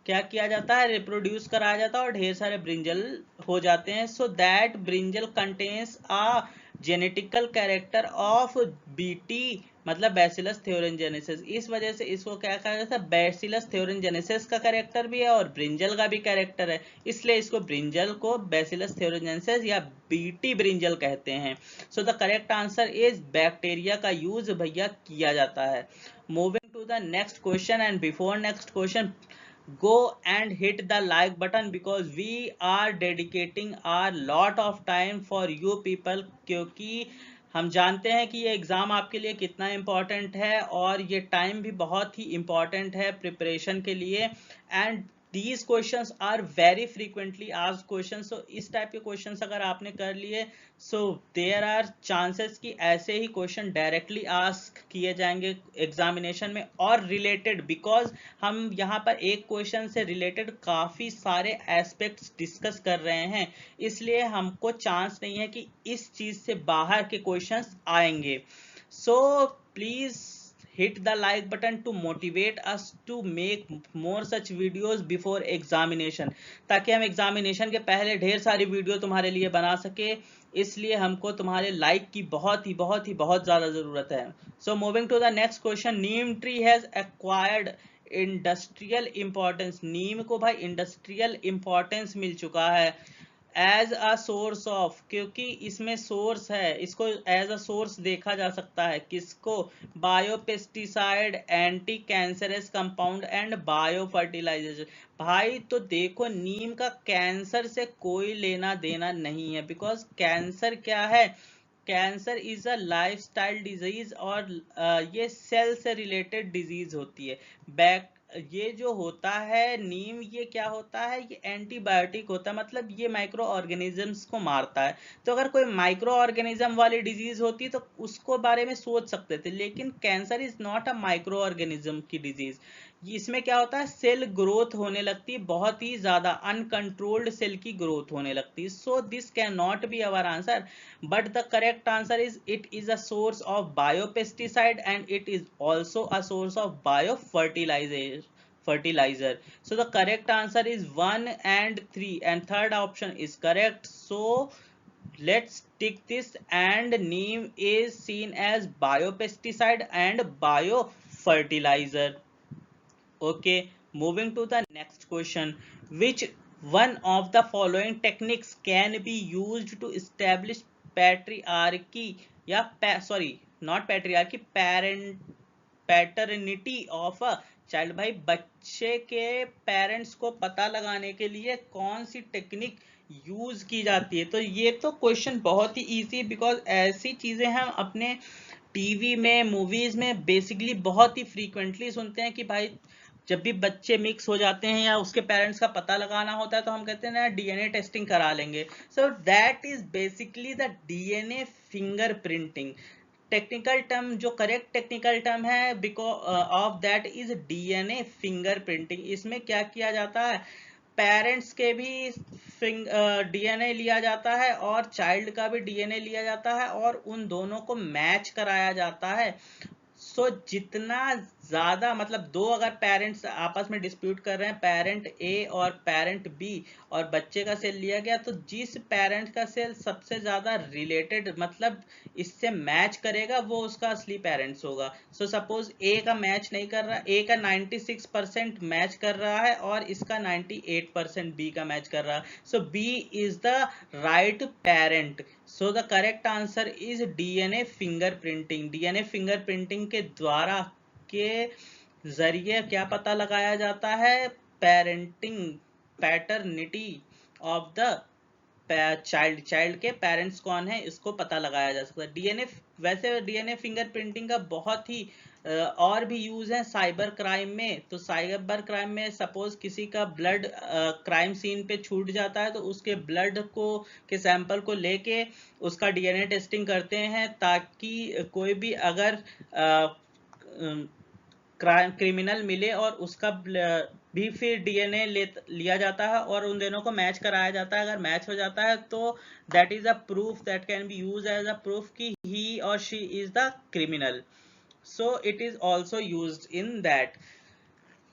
क्या किया जाता है? रिप्रोड्यूस कराया जाता है और ढेर सारे ब्रिंजल हो जाते हैं। So that brinjal contains a genetical character of BT, मतलब बैसिलस थ्योरिनजेनेसिस। इस वजह से इसको क्या कहा जाता है? बैसिलस थ्योरिनजेनेसिस का कैरेक्टर भी है और ब्रिंजल का भी कैरेक्टर है, इसलिए इसको ब्रिंजल को बैसिलस थ्योरिनजेनेसिस या बीटी ब्रिंजल कहते हैं। So the correct answer is bacteria का यूज भैया किया जाता है। Moving to the next question, and before next question go and hit the like button because we are dedicating a lot of time for you people, क्योंकि हम जानते हैं कि ये एग्जाम आपके लिए कितना इम्पोर्टेंट है और ये टाइम भी बहुत ही इम्पोर्टेंट है प्रिपरेशन के लिए। And these questions are very frequently asked questions. So इस टाइप के क्वेश्चंस अगर आपने कर लिए, सो देयर आर चांसेस कि ऐसे ही क्वेश्चन डायरेक्टली आस्क किए जाएंगे एग्जामिनेशन में और रिलेटेड, बिकॉज हम यहाँ पर एक क्वेश्चन से रिलेटेड काफी सारे एस्पेक्ट्स डिस्कस कर रहे हैं, इसलिए हमको चांस नहीं है कि इस चीज से बाहर के क्वेश्चंस आएंगे। So please hit the like button to motivate us to make more such videos before examination, ताकि हम एग्जामिनेशन के पहले ढेर सारी वीडियो तुम्हारे लिए बना सके। इसलिए हमको तुम्हारे लाइक की बहुत ज्यादा जरूरत है। So moving to the next question, neem tree has acquired industrial importance. Neem को भाई इंडस्ट्रियल इंपॉर्टेंस मिल चुका है एज अ सोर्स ऑफ, क्योंकि इसमें सोर्स है, इसको एज अ सोर्स देखा जा सकता है। किसको? Biopesticide, anti cancerous compound and bio fertilizer. भाई तो देखो, नीम का कैंसर से कोई लेना देना नहीं है, बिकॉज कैंसर क्या है? Cancer is a lifestyle disease, और ये सेल से रिलेटेड डिजीज होती है। ये जो होता है नीम, ये क्या होता है, ये एंटीबायोटिक होता है, मतलब ये माइक्रो ऑर्गेनिजम्स को मारता है। तो अगर कोई माइक्रो ऑर्गेनिज्म वाली डिजीज होती तो उसको बारे में सोच सकते थे, लेकिन cancer is not a micro organism की डिजीज। इसमें क्या होता है, सेल ग्रोथ होने लगती है, बहुत ही ज्यादा अनकंट्रोल्ड सेल की ग्रोथ होने लगती है। So this can not be our answer, but the correct answer is it is a source of biopesticide and it is also a source of fertilizer. So the correct answer is 1 and 3, and third option is correct. So let's tick this, and neem is seen as biopesticide and biofertilizer. Okay, moving to the next question. Which one of the following techniques can be used to establish patriarchy या sorry not patriarchy, paternity of a child? भाई बच्चे के parents को पता लगाने के लिए कौन सी टेक्निक यूज की जाती है? तो ये तो क्वेश्चन बहुत ही इजी है, बिकॉज ऐसी चीजें हम अपने टीवी में, मूवीज में बेसिकली बहुत ही फ्रीक्वेंटली सुनते हैं कि भाई जब भी बच्चे मिक्स हो जाते हैं या उसके पेरेंट्स का पता लगाना होता है तो हम कहते हैं ना डीएनए टेस्टिंग करा लेंगे। सो that is basically the DNA finger printing. Technical term, जो करेक्ट टेक्निकल टर्म है because of that is DNA finger printing. इसमें क्या किया जाता है, पेरेंट्स के भी डीएनए लिया जाता है और चाइल्ड का भी डीएनए लिया जाता है और उन दोनों को मैच कराया जाता है। सो जितना ज्यादा, मतलब दो अगर पेरेंट्स आपस में डिस्प्यूट कर रहे हैं, पेरेंट ए और पेरेंट बी, और बच्चे का सेल लिया गया, तो जिस पेरेंट का सेल सबसे ज्यादा रिलेटेड, मतलब इससे मैच करेगा, वो उसका असली पेरेंट्स होगा। सो सपोज ए का मैच नहीं कर रहा, ए का 96% मैच कर रहा है और इसका 98% बी का मैच कर रहा है। So B is the right parent. So the correct answer is DNA fingerprinting. DNA fingerprinting के द्वारा के जरिए क्या पता लगाया जाता है, parenting paternity of the child के पेरेंट्स कौन है इसको पता लगाया जा सकता है। डीएनए, वैसे डीएनए फिंगरप्रिंटिंग का बहुत ही और भी यूज है साइबर क्राइम में। तो साइबर क्राइम में सपोज किसी का ब्लड क्राइम सीन पे छूट जाता है तो उसके ब्लड को के सैंपल को लेके उसका डीएनए टेस्टिंग करते हैं, ताकि कोई भी अगर क्रिमिनल मिले और उसका भी फिर डीएनए लिया जाता है और उन दोनों को मैच कराया जाता है। अगर मैच हो जाता है तो that is a proof that can be use as a proof कि ही और she is the criminal. so it is also used in that.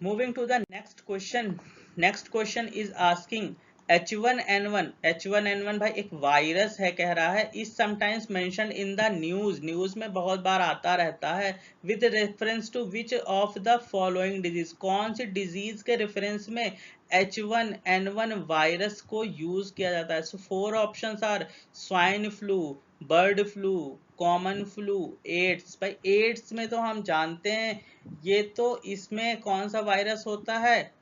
Moving to the next question. Next question is asking H1N1। H1N1 भाई एक virus है, कह रहा है, is sometimes mentioned in the news। News में बहुत बार आता रहता है। with reference to which of the following disease? कौन सी डिजीज के रेफरेंस में H1N1 वायरस को यूज किया जाता है? So four options are swine flu, bird flu, common flu, AIDS. भाई एड्स में तो हम जानते हैं, ये तो इसमें कौन सा वायरस होता है,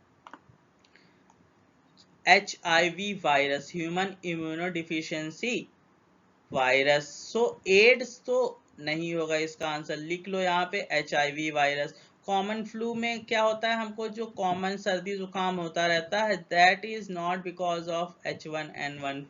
HIV virus, human immunodeficiency virus. So AIDS तो नहीं होगा इसका आंसर, लिख लो यहाँ पे HIV वायरस। कॉमन फ्लू में क्या होता है, हमको जो कॉमन सर्दी जुकाम होता रहता है, that is not because of H1N1।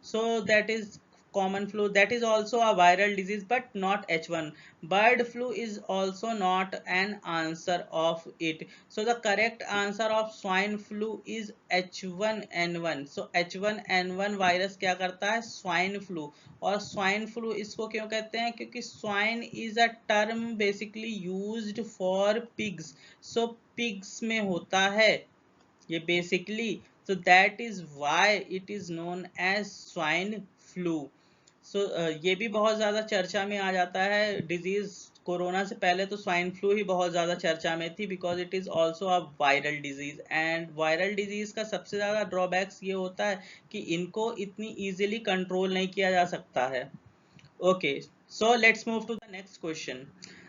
so that is common flu, that is also a viral disease but not H1। bird flu is also not an answer of it। so the correct answer of swine flu is H1N1। so H1N1 virus क्या करता है, swine flu. और swine flu इसको क्यों कहते हैं, क्योंकि swine is a term basically used for pigs. So pigs में होता है ये basically, so that is why it is known as swine flu। so ये भी बहुत ज्यादा चर्चा में आ जाता है डिजीज। कोरोना से पहले तो स्वाइन फ्लू ही बहुत ज्यादा चर्चा में थी, because it is also a viral disease. And viral disease का सबसे ज्यादा ड्रॉबैक्स ये होता है कि इनको इतनी इजीली कंट्रोल नहीं किया जा सकता है। Okay, so let's move to the next question.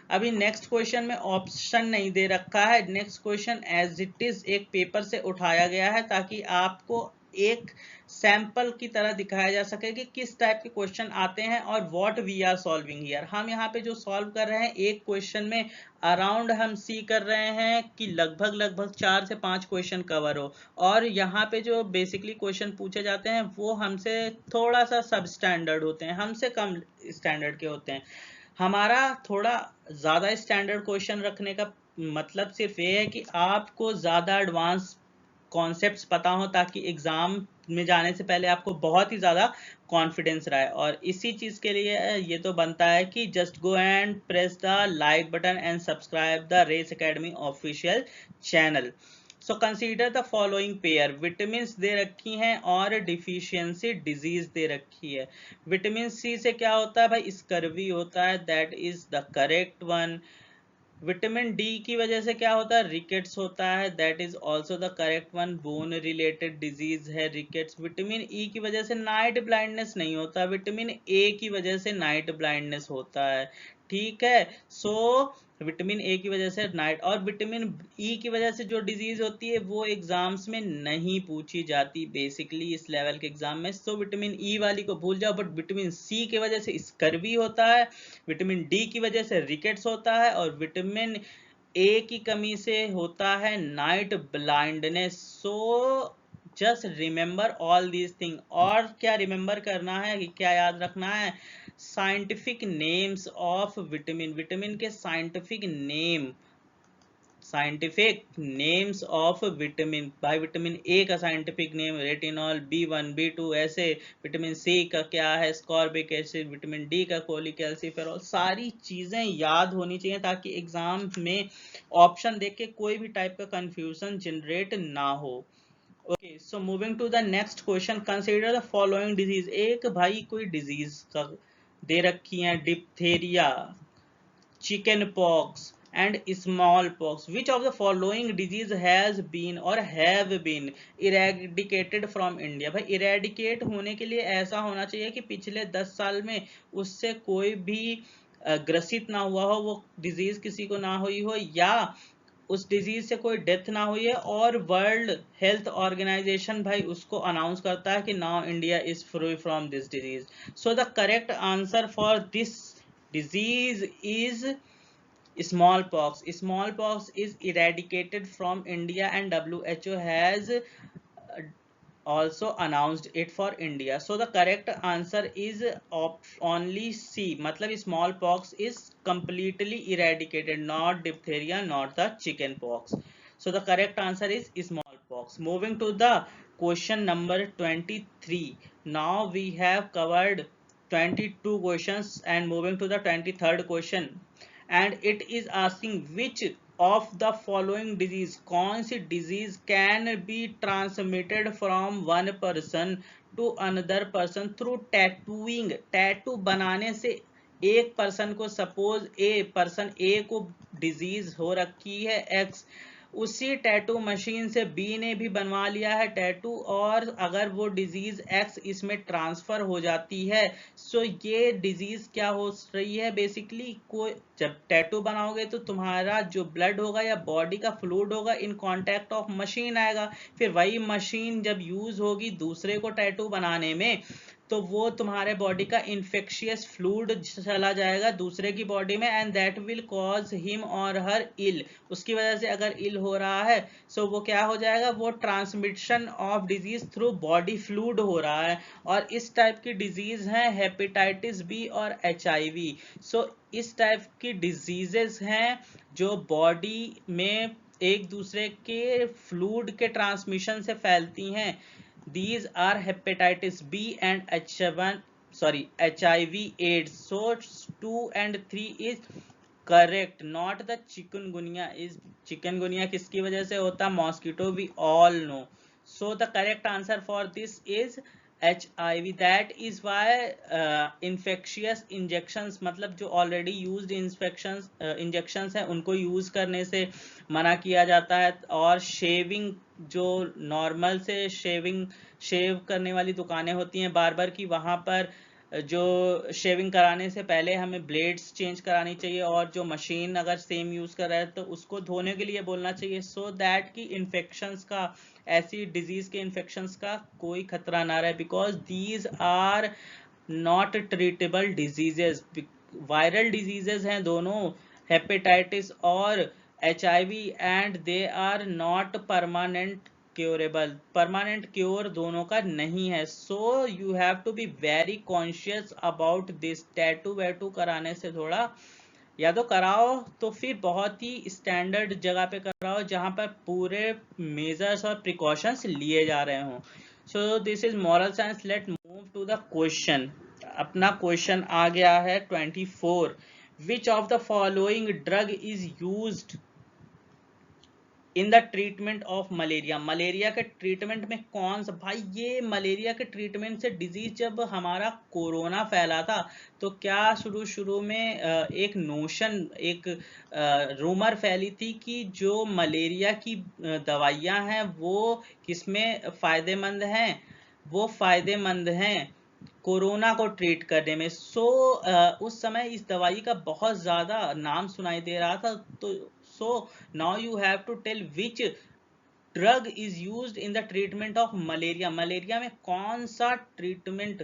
अभी नेक्स्ट क्वेश्चन में ऑप्शन नहीं दे रखा है। Next question as it is एक पेपर से उठाया गया है ताकि आपको एक सैंपल की तरह दिखाया जा सके कि किस टाइप के क्वेश्चन आते हैं और what we are solving here. हम यहाँ पे जो सॉल्व कर रहे हैं एक क्वेश्चन में अराउंड हम सी कर रहे हैं कि लगभग 4 से 5 क्वेश्चन कवर हो, और यहाँ पे जो बेसिकली क्वेश्चन पूछे जाते हैं वो हमसे थोड़ा सा सब स्टैंडर्ड होते हैं, हमसे कम स्टैंडर्ड के होते हैं। हमारा थोड़ा ज़्यादा स्टैंडर्ड क्वेश्चन रखने का मतलब सिर्फ ये है कि आपको ज़्यादा एडवांस कॉन्सेप्ट्स पता हो, ताकि एग्जाम में जाने से पहले आपको बहुत ही ज़्यादा कॉन्फिडेंस रहे। और इसी चीज़ के लिए ये तो बनता है कि just go and press the like button and subscribe the Race Academy official channel. So consider the following pair. Vitamin दे रखी हैं और डिफिशियंसी डिजीज दे रखी है। विटामिन सी से क्या होता है भाई, स्कर्वी होता है, that is the correct one. Vitamin D की वजह से क्या होता है, रिकेट्स होता है, that is also the correct one, bone related disease है रिकेट्स। विटामिन ई की वजह से नाइट ब्लाइंडनेस नहीं होता, विटामिन ए की वजह से नाइट ब्लाइंडनेस होता है, ठीक है। सो विटामिन ए की वजह से नाइट, और विटामिन ई की वजह से जो डिजीज होती है वो एग्जाम्स में नहीं पूछी जाती बेसिकली इस लेवल के एग्जाम में। सो विटामिन ई वाली को भूल जाओ, बट विटामिन सी की वजह से स्कर्वी होता है, विटामिन डी की वजह से रिकेट्स होता है, और विटामिन ए की कमी से होता है night blindness. So just remember all these thing. और क्या रिमेंबर करना है, क्या याद रखना है, scientific names of vitamin, vitamin के साइंटिफिक नेम्स ऑफ विटामिन। भाई विटामिन ए का scientific name retinol, B1 B2 ऐसे, विटामिन सी का क्या है, स्कॉर्बिक एसिड, विटामिन डी का कोलिकैल्सिफेरॉल। सारी चीजें याद होनी चाहिए ताकि एग्जाम में ऑप्शन देख के कोई भी टाइप का कंफ्यूजन जनरेट ना हो। Okay, so moving to the next question, consider the following disease. एक भाई कोई डिजीज का दे रखी है, diphtheria, chicken pox and smallpox. Which of the following disease has been or have been eradicated from India? भाई इरेडिकेट होने के लिए ऐसा होना चाहिए कि पिछले 10 साल में उससे कोई भी ग्रसित ना हुआ हो, वो डिजीज किसी को ना हुई हो, या उस डिजीज से कोई डेथ ना हुई है, और वर्ल्ड हेल्थ ऑर्गेनाइजेशन भाई उसको अनाउंस करता है कि now India is free from this disease. So the correct answer for this disease is smallpox. Smallpox is eradicated from India and WHO has also announced it for India. So the correct answer is only C. मतलब smallpox is completely eradicated, not diphtheria, not the chicken pox. So the correct answer is smallpox. Moving to the question number 23. Now we have covered 22 questions and moving to the 23rd question. And it is asking which of the following disease, कौन सी disease can be transmitted from one person to another person through tattooing। Tattoo बनाने से एक person को, suppose person ए को disease हो रखी है X, उसी टैटू मशीन से बी ने भी बनवा लिया है टैटू, और अगर वो डिजीज X इसमें ट्रांसफर हो जाती है, सो ये डिजीज क्या हो रही है बेसिकली, कोई जब टैटू बनाओगे तो तुम्हारा जो ब्लड होगा या बॉडी का फ्लूइड होगा इन कांटेक्ट ऑफ मशीन आएगा, फिर वही मशीन जब यूज होगी दूसरे को टैटू बनाने में, तो वो तुम्हारे बॉडी का इन्फेक्शियस फ्लूइड चला जाएगा दूसरे की बॉडी में, and that will cause him और हर इल। उसकी वजह से अगर इल हो रहा है, सो वो क्या हो जाएगा, वो transmission of disease through body fluid हो रहा है। और इस टाइप की डिजीज हैं हेपेटाइटिस बी और HIV। सो इस टाइप की डिजीजेस हैं जो बॉडी में एक दूसरे के फ्लूइड के ट्रांसमिशन से फैलती हैं। These are hepatitis B and HIV AIDS. So 2 and 3 is correct, not the chikungunya. Is chikungunya किसकी वजह से होता है, mosquito, we all know. So the correct answer for this is HIV. That is why infectious injections, मतलब जो already used injections हैं उनको use करने से मना किया जाता है, और शेविंग जो नॉर्मल से शेव करने वाली दुकानें होती हैं बार्बर की, वहां पर जो शेविंग कराने से पहले हमें ब्लेड्स चेंज करानी चाहिए, और जो मशीन अगर सेम यूज कर रहा है तो उसको धोने के लिए बोलना चाहिए, सो दैट कि इन्फेक्शंस का, ऐसी डिजीज के इन्फेक्शंस का कोई खतरा ना रहे, because these are not treatable diseases. Viral diseases हैं दोनों, हेपेटाइटिस और HIV, and they are not permanent curable. Permanent cure दोनों का नहीं है, so you have to be very conscious about this. Tattoo वैटू कराने से थोड़ा, या तो कराओ तो फिर बहुत ही स्टैंडर्ड जगह पे कराओ जहां पर पूरे मेजर्स और प्रिकॉशंस लिए जा रहे हों। So this is moral science. Let move to the question. अपना क्वेश्चन आ गया है 24। Which of the following drug is used in the treatment of malaria. Malaria के ट्रीटमेंट में कौन सा, भाई ये मलेरिया के ट्रीटमेंट से डिजीज, जब हमारा कोरोना फैला था तो क्या शुरू शुरू में एक नोशन, एक रूमर फैली थी कि जो मलेरिया की दवाइयां हैं वो किसमें फायदेमंद हैं, वो फायदेमंद हैं कोरोना को ट्रीट करने में। उस समय इस दवाई का बहुत ज्यादा नाम सुनाई दे रहा था। तो now you have to tell which drug is used in the treatment of malaria। Malaria में कौन सा ट्रीटमेंट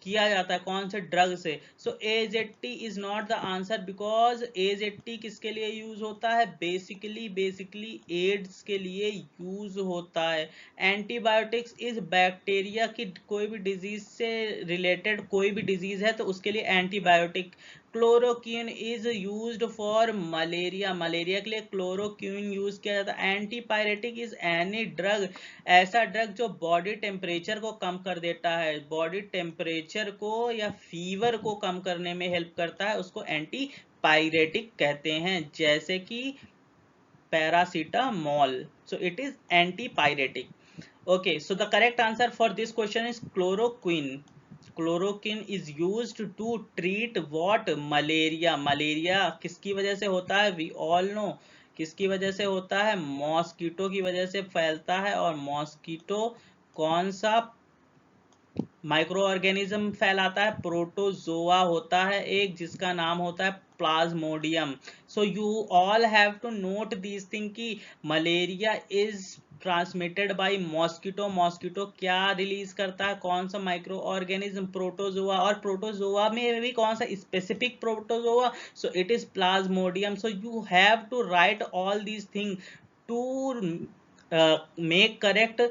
किया जाता है, कौन से ड्रग से। सो AZT is not the answer, because AZT किसके लिए यूज होता है, बेसिकली एड्स के लिए यूज होता है। एंटीबायोटिक्स इज बैक्टीरिया की, कोई भी डिजीज से रिलेटेड कोई भी डिजीज है तो उसके लिए antibiotic. Chloroquine is used for malaria, malaria के लिए क्लोरोक्विन यूज किया जाता है। एंटीपायरेटिक इज एनी ड्रग, ऐसा ड्रग जो बॉडी टेम्परेचर को कम कर देता है, बॉडी टेम्परेचर को या फीवर को कम करने में हेल्प करता है, उसको एंटीपायरेटिक कहते हैं, जैसे कि paracetamol. So it is antipyretic. Okay, so the correct answer for this question is chloroquine। Chloroquine is used to treat what? Malaria। Malaria किसकी वजह से होता है? We all know किसकी वजह से होता है, मॉस्किटो की वजह से फैलता है। और मॉस्किटो कौन सा माइक्रो ऑर्गेनिज्म फैलाता है? प्रोटोजोआ होता है एक, जिसका नाम होता है plasmodium. So you all have to note this thing कि malaria is transmitted by mosquito. Mosquito क्या रिलीज करता है, कौन सा माइक्रो ऑर्गेनिज्म? प्रोटोजोआ। और प्रोटोजोआ में भी कौन सा specific protozoa? So it is plasmodium. So you have to write all these thing to make correct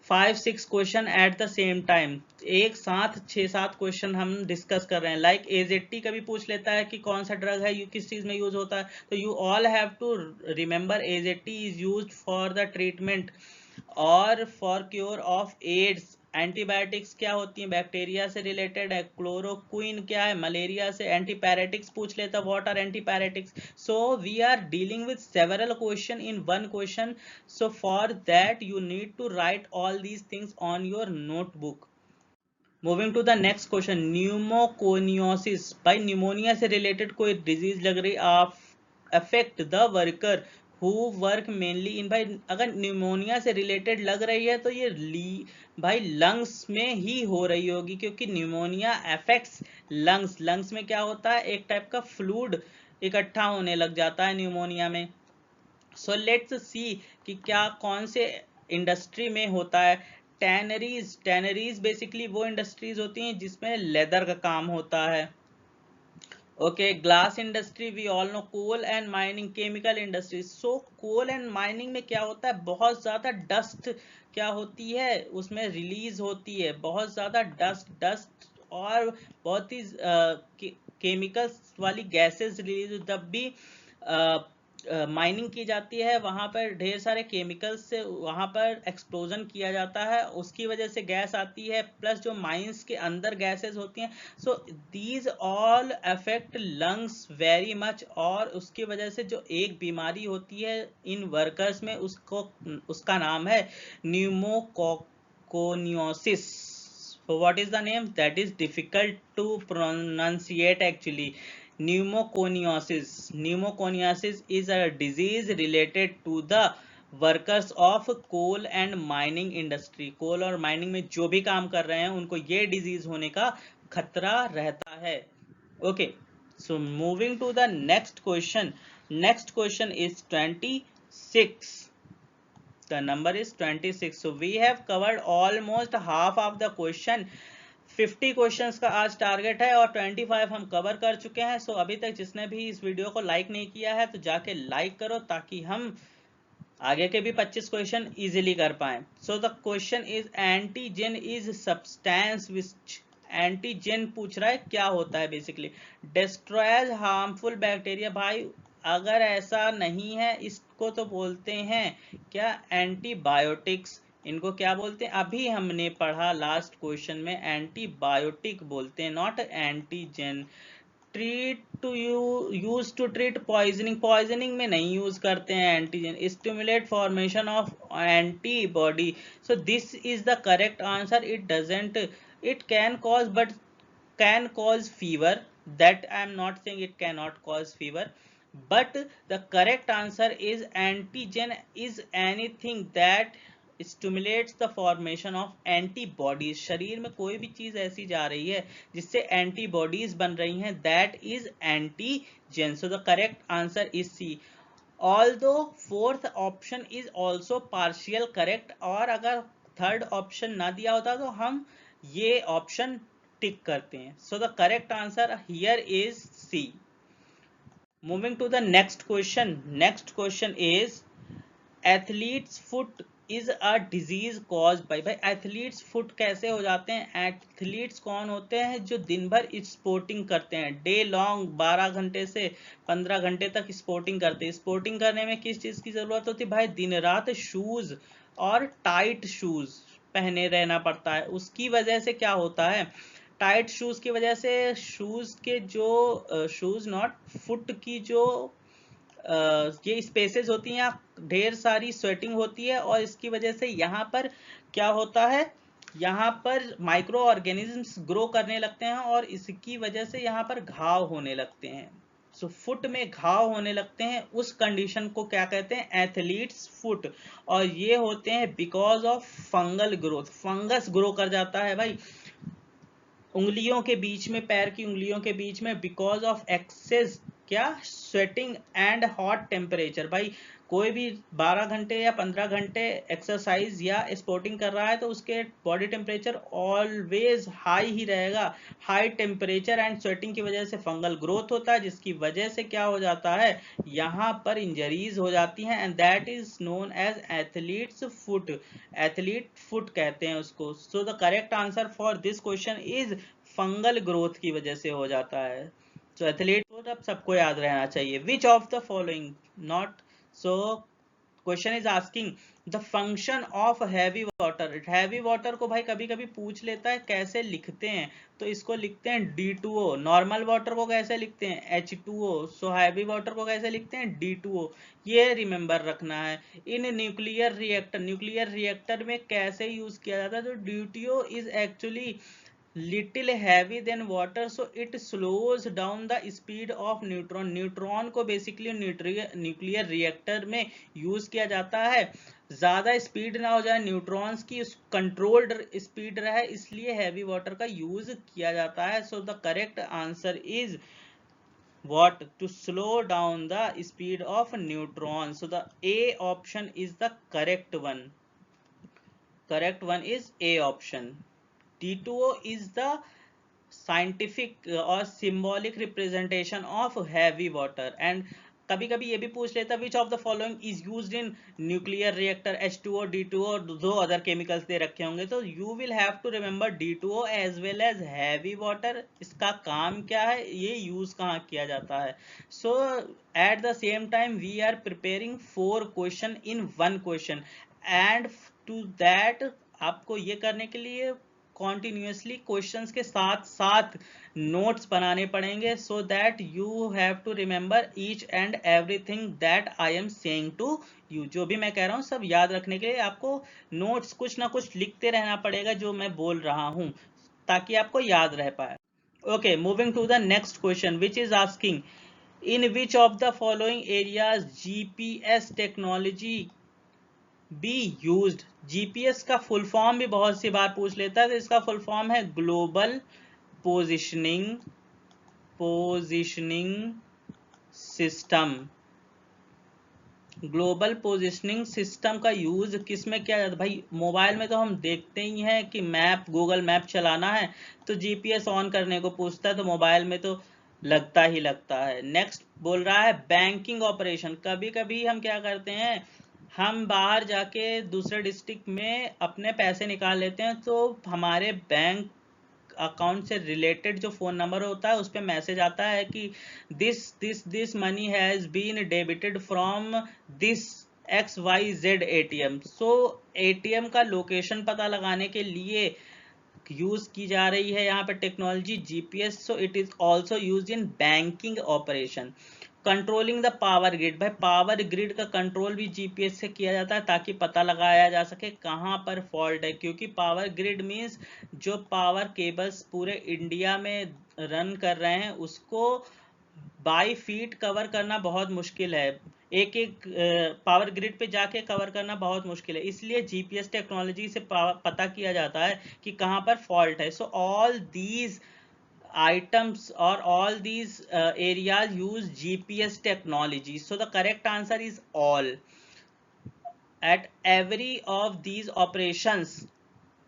5-6 question at the same time. एक साथ 6-7 क्वेश्चन हम डिस्कस कर रहे हैं। लाइक AZT कभी पूछ लेता है कि कौन सा ड्रग है, किस चीज में यूज होता है, तो you all have to remember AZT is used for the treatment और for cure of AIDS. Antibiotics क्या होती है, बैक्टीरिया से रिलेटेड है। क्लोरोक्विन क्या है, मलेरिया से। एंटीपैरेटिक्स पूछ लेता, what are antipyretics. So we are dealing with several question in one question, so for that you need to write all these things on your notebook। Moving to the next question, pneumoconiosis. भाई pneumonia से related कोई disease लग रही, affect the worker who work mainly in. भाई अगर pneumonia से related लग रही है तो ये भाई लंग्स में ही हो रही होगी, क्योंकि न्यूमोनिया अफेक्ट्स लंग्स। लंग्स में क्या होता है, एक टाइप का फ्लूइड इकट्ठा होने लग जाता है न्यूमोनिया में। सो लेट्स सी कि क्या कौन से इंडस्ट्री में होता है। टैनरीज, टैनरीज बेसिकली वो इंडस्ट्रीज होती हैं जिसमें लेदर का काम होता है। Okay, glass industry we all know. Coal and mining, chemical industry. So coal and mining में क्या होता है, बहुत ज्यादा डस्ट क्या होती है उसमें रिलीज होती है, बहुत ज्यादा डस्ट और बहुत ही केमिकल्स वाली गैसेस रिलीज। जब भी माइनिंग की जाती है वहां पर ढेर सारे केमिकल्स से वहां पर एक्सप्लोजन किया जाता है, उसकी वजह से गैस आती है, प्लस जो माइंस के अंदर गैसेस होती हैं। सो these all affect lungs very much, और उसकी वजह से जो एक बीमारी होती है इन वर्कर्स में, उसका नाम है pneumoconiosis. So what is the name? That is difficult to pronunciate actually. Pneumoconiosis। Pneumoconiosis is a disease related to the workers of coal and mining industry. Coal और माइनिंग में जो भी काम कर रहे हैं उनको ये डिजीज होने का खतरा रहता है। Okay, so moving to the next question. Next question is 26. The number is 26. So we have covered almost half of the question. 50 questions का आज टारगेट है और 25 हम कवर कर चुके हैं। सो अभी तक जिसने भी इस वीडियो को लाइक नहीं किया है तो जाके लाइक करो, ताकि हम आगे के भी 25 क्वेश्चन इजीली कर पाए। So the question is antigen is substance which, antigen पूछ रहा है क्या होता है बेसिकली, डिस्ट्रॉयज हार्मफुल बैक्टीरिया। भाई अगर ऐसा नहीं है, इसको तो बोलते हैं क्या, एंटीबायोटिक्स। इनको क्या बोलते हैं, अभी हमने पढ़ा लास्ट क्वेश्चन में, एंटीबायोटिक बोलते हैं, not antigen. Treat to use to treat poisoning, poisoning में नहीं यूज करते हैं antigen. Stimulate formation of antibody, so this is the correct answer. It doesn't, it can cause, but can cause fever, that I am not saying it cannot cause fever, but the correct answer is antigen is anything that stimulates the formation of antibodies। शरीर में कोई भी चीज ऐसी जा रही है जिससे एंटीबॉडीज बन रही हैं, that is antigen। so the correct answer is C। although fourth option is also partial correct, और अगर थर्ड ऑप्शन ना दिया होता तो हम ये ऑप्शन टिक करते हैं। So the correct answer here is C. Moving to the next question. Next question is athlete's foot is a disease caused by. भाई एथलीट्स फुट कैसे हो जाते हैं? एथलीट्स कौन होते हैं? जो दिन भर स्पोर्टिंग करते हैं, डे लॉन्ग 12 घंटे से 15 घंटे तक स्पोर्टिंग करते हैं। स्पोर्टिंग करने में किस चीज की जरूरत होती है भाई? दिन रात शूज और टाइट शूज पहने रहना पड़ता है। उसकी वजह से क्या होता है, टाइट शूज की वजह से शूज के जो शूज नॉट फुट की जो ये स्पेसेस होती हैं, ढेर सारी स्वेटिंग होती है, और इसकी वजह से यहाँ पर क्या होता है, यहाँ पर माइक्रो ऑर्गेनिजम्स ग्रो करने लगते हैं और इसकी वजह से यहाँ पर घाव होने लगते हैं। सो फुट में घाव होने लगते हैं, उस कंडीशन को क्या कहते हैं? Athletes foot. और ये होते हैं because of fungal growth, fungus grow कर जाता है भाई उंगलियों के बीच में, पैर की उंगलियों के बीच में, बिकॉज ऑफ एक्सेस क्या, स्वेटिंग एंड हॉट टेम्परेचर। भाई कोई भी 12 घंटे या 15 घंटे एक्सरसाइज या स्पोर्टिंग कर रहा है तो उसके बॉडी टेम्परेचर ऑलवेज हाई ही रहेगा। हाई टेम्परेचर एंड स्वेटिंग की वजह से फंगल ग्रोथ होता है, जिसकी वजह से क्या हो जाता है, यहाँ पर इंजरीज हो जाती हैं, and that is known as athlete's foot. Athlete foot कहते हैं उसको। So the correct answer for this question is fungal growth की वजह से हो जाता है। सो एथलीट फुट अब सबको याद रहना चाहिए। विच of the following not, so question is asking the function of heavy water. Heavy water को भाई कभी कभी पूछ लेता है कैसे लिखते हैं, तो इसको लिखते हैं D2O। नॉर्मल वाटर को कैसे लिखते हैं? H2O। सो हैवी वाटर को कैसे लिखते हैं? D2O। ये रिमेंबर रखना है। In nuclear reactor, nuclear reactor में कैसे यूज किया जाता है? तो D2O is actually little heavy than water, so it slows down the speed of neutron। Neutron को बेसिकली न्यूक्लियर रिएक्टर में यूज किया जाता है, ज्यादा स्पीड ना हो जाए न्यूट्रॉन्स की, कंट्रोल्ड स्पीड रहे, इसलिए हैवी वाटर का यूज किया जाता है। So the correct answer is what, to slow down the speed of neutron। so the A option is the correct one। correct one is A option। D2O is the scientific or symbolic representation of heavy water। and कभी कभी ये भी पूछ लेता which of the following is used in nuclear reactor? H2O, D2O, दो other chemicals दे रखे होंगे, तो you will have to remember D2O as well as heavy water। इसका काम क्या है, ये यूज कहाँ किया जाता है? so at the same time we are preparing 4 question in 1 question, and to that आपको ये करने के लिए कॉन्टिन्यूसली क्वेश्चंस के साथ साथ नोट्स बनाने पड़ेंगे, so that you have to remember each and everything that I am saying to you. जो भी मैं कह रहा हूँ सब याद रखने के लिए आपको नोट्स कुछ ना कुछ लिखते रहना पड़ेगा जो मैं बोल रहा हूँ, ताकि आपको याद रह पाए। Okay, moving to the next question which is asking in which of the following areas GPS technology be used. GPS का फुल फॉर्म भी बहुत सी बार पूछ लेता है, तो इसका फुल फॉर्म है global positioning system. Global positioning system का यूज किस में किया जाता है भाई? मोबाइल में तो हम देखते ही हैं कि मैप, गूगल मैप चलाना है तो जीपीएस ऑन करने को पूछता है, तो मोबाइल में तो लगता ही लगता है। नेक्स्ट बोल रहा है बैंकिंग ऑपरेशन। कभी कभी हम क्या करते हैं, हम बाहर जाके दूसरे डिस्ट्रिक्ट में अपने पैसे निकाल लेते हैं, तो हमारे बैंक अकाउंट से रिलेटेड जो फोन नंबर होता है उस पर मैसेज आता है कि this money has been debited from this XYZ ATM। So ATM का लोकेशन पता लगाने के लिए यूज की जा रही है यहाँ पे technology GPS. So it is also use in banking operation. Controlling the power grid. भाई पावर ग्रिड का कंट्रोल भी जीपीएस से किया जाता है ताकि पता लगाया जा सके कहाँ पर फॉल्ट है, क्योंकि पावर ग्रिड मींस जो पावर केबल्स पूरे इंडिया में रन कर रहे हैं उसको बाई फीट कवर करना बहुत मुश्किल है। एक एक पावर ग्रिड पे जाके कवर करना बहुत मुश्किल है, इसलिए जीपीएस टेक्नोलॉजी से पता किया जाता है कि कहाँ पर फॉल्ट है। सो all these items or all these areas use GPS technology. So the correct answer is all. At every of these operations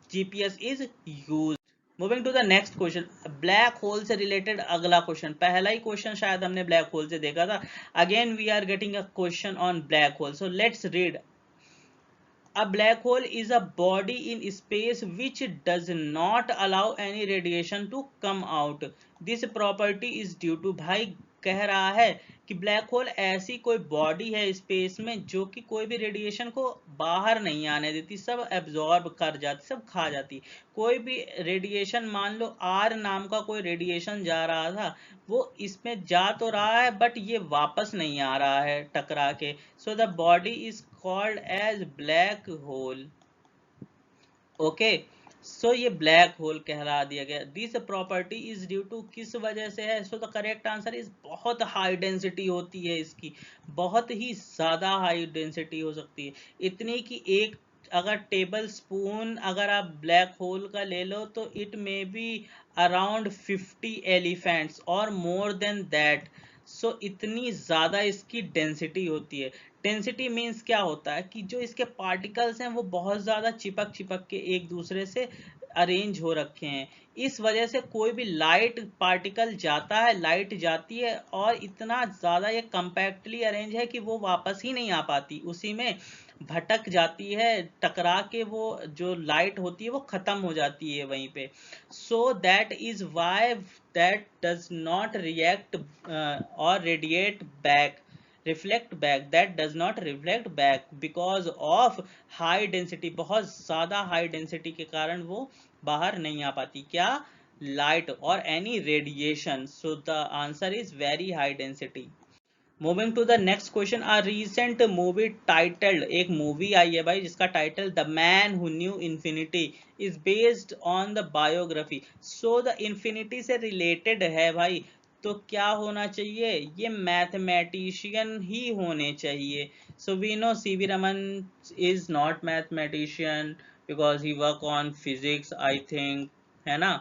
GPS is used. Moving to the next question, black hole से related अगला question. पहला ही question शायद हमने black hole से देखा था, again we are getting a question on black hole. So let's read. A black hole is a body in space which does not allow any radiation to come out. This property is due to, भाई कह रहा है कि black hole ऐसी कोई body है space में जो कि कोई भी रेडिएशन को बाहर नहीं आने देती, सब एब्जॉर्ब कर जाती, सब खा जाती। कोई भी रेडिएशन, मान लो आर नाम का कोई रेडिएशन जा रहा था, वो इसमें जा तो रहा है बट ये वापस नहीं आ रहा है टकरा के। So the body is called as black hole. Okay, so ये ब्लैक होल कहला दिया गया। This property is due to, किस वजह से है? So the correct answer is बहुत हाई डेंसिटी होती है इसकी, बहुत ही ज्यादा हाई डेंसिटी हो सकती है, इतनी कि एक अगर टेबल स्पून अगर आप ब्लैक होल का ले लो तो it may be around 50 elephants और मोर देन दैट। सो इतनी ज्यादा इसकी डेंसिटी होती है। डेंसिटी मीन्स क्या होता है कि जो इसके पार्टिकल्स हैं वो बहुत ज्यादा चिपक चिपक के एक दूसरे से अरेंज हो रखे हैं। इस वजह से कोई भी लाइट पार्टिकल जाता है, लाइट जाती है और इतना ज्यादा ये कंपैक्टली अरेंज है कि वो वापस ही नहीं आ पाती, उसी में भटक जाती है, टकरा के वो जो लाइट होती है वो खत्म हो जाती है वहीं पे। So that is why that does not react और radiate back, reflect back, that does not reflect back because of high density। बहुत ज्यादा हाई डेंसिटी के कारण वो बाहर नहीं आ पाती, क्या? लाइट और any radiation. So the answer is very high density. Moving to the next question, a recent movie titled, एक मूवी आई है भाई जिसका title the man who knew infinity is based on the biography. So the infinity से related है भाई, तो क्या होना चाहिए? ये मैथमेटिशियन ही होने चाहिए। So we know CV Raman is not mathematician because he work on physics I think, है ना?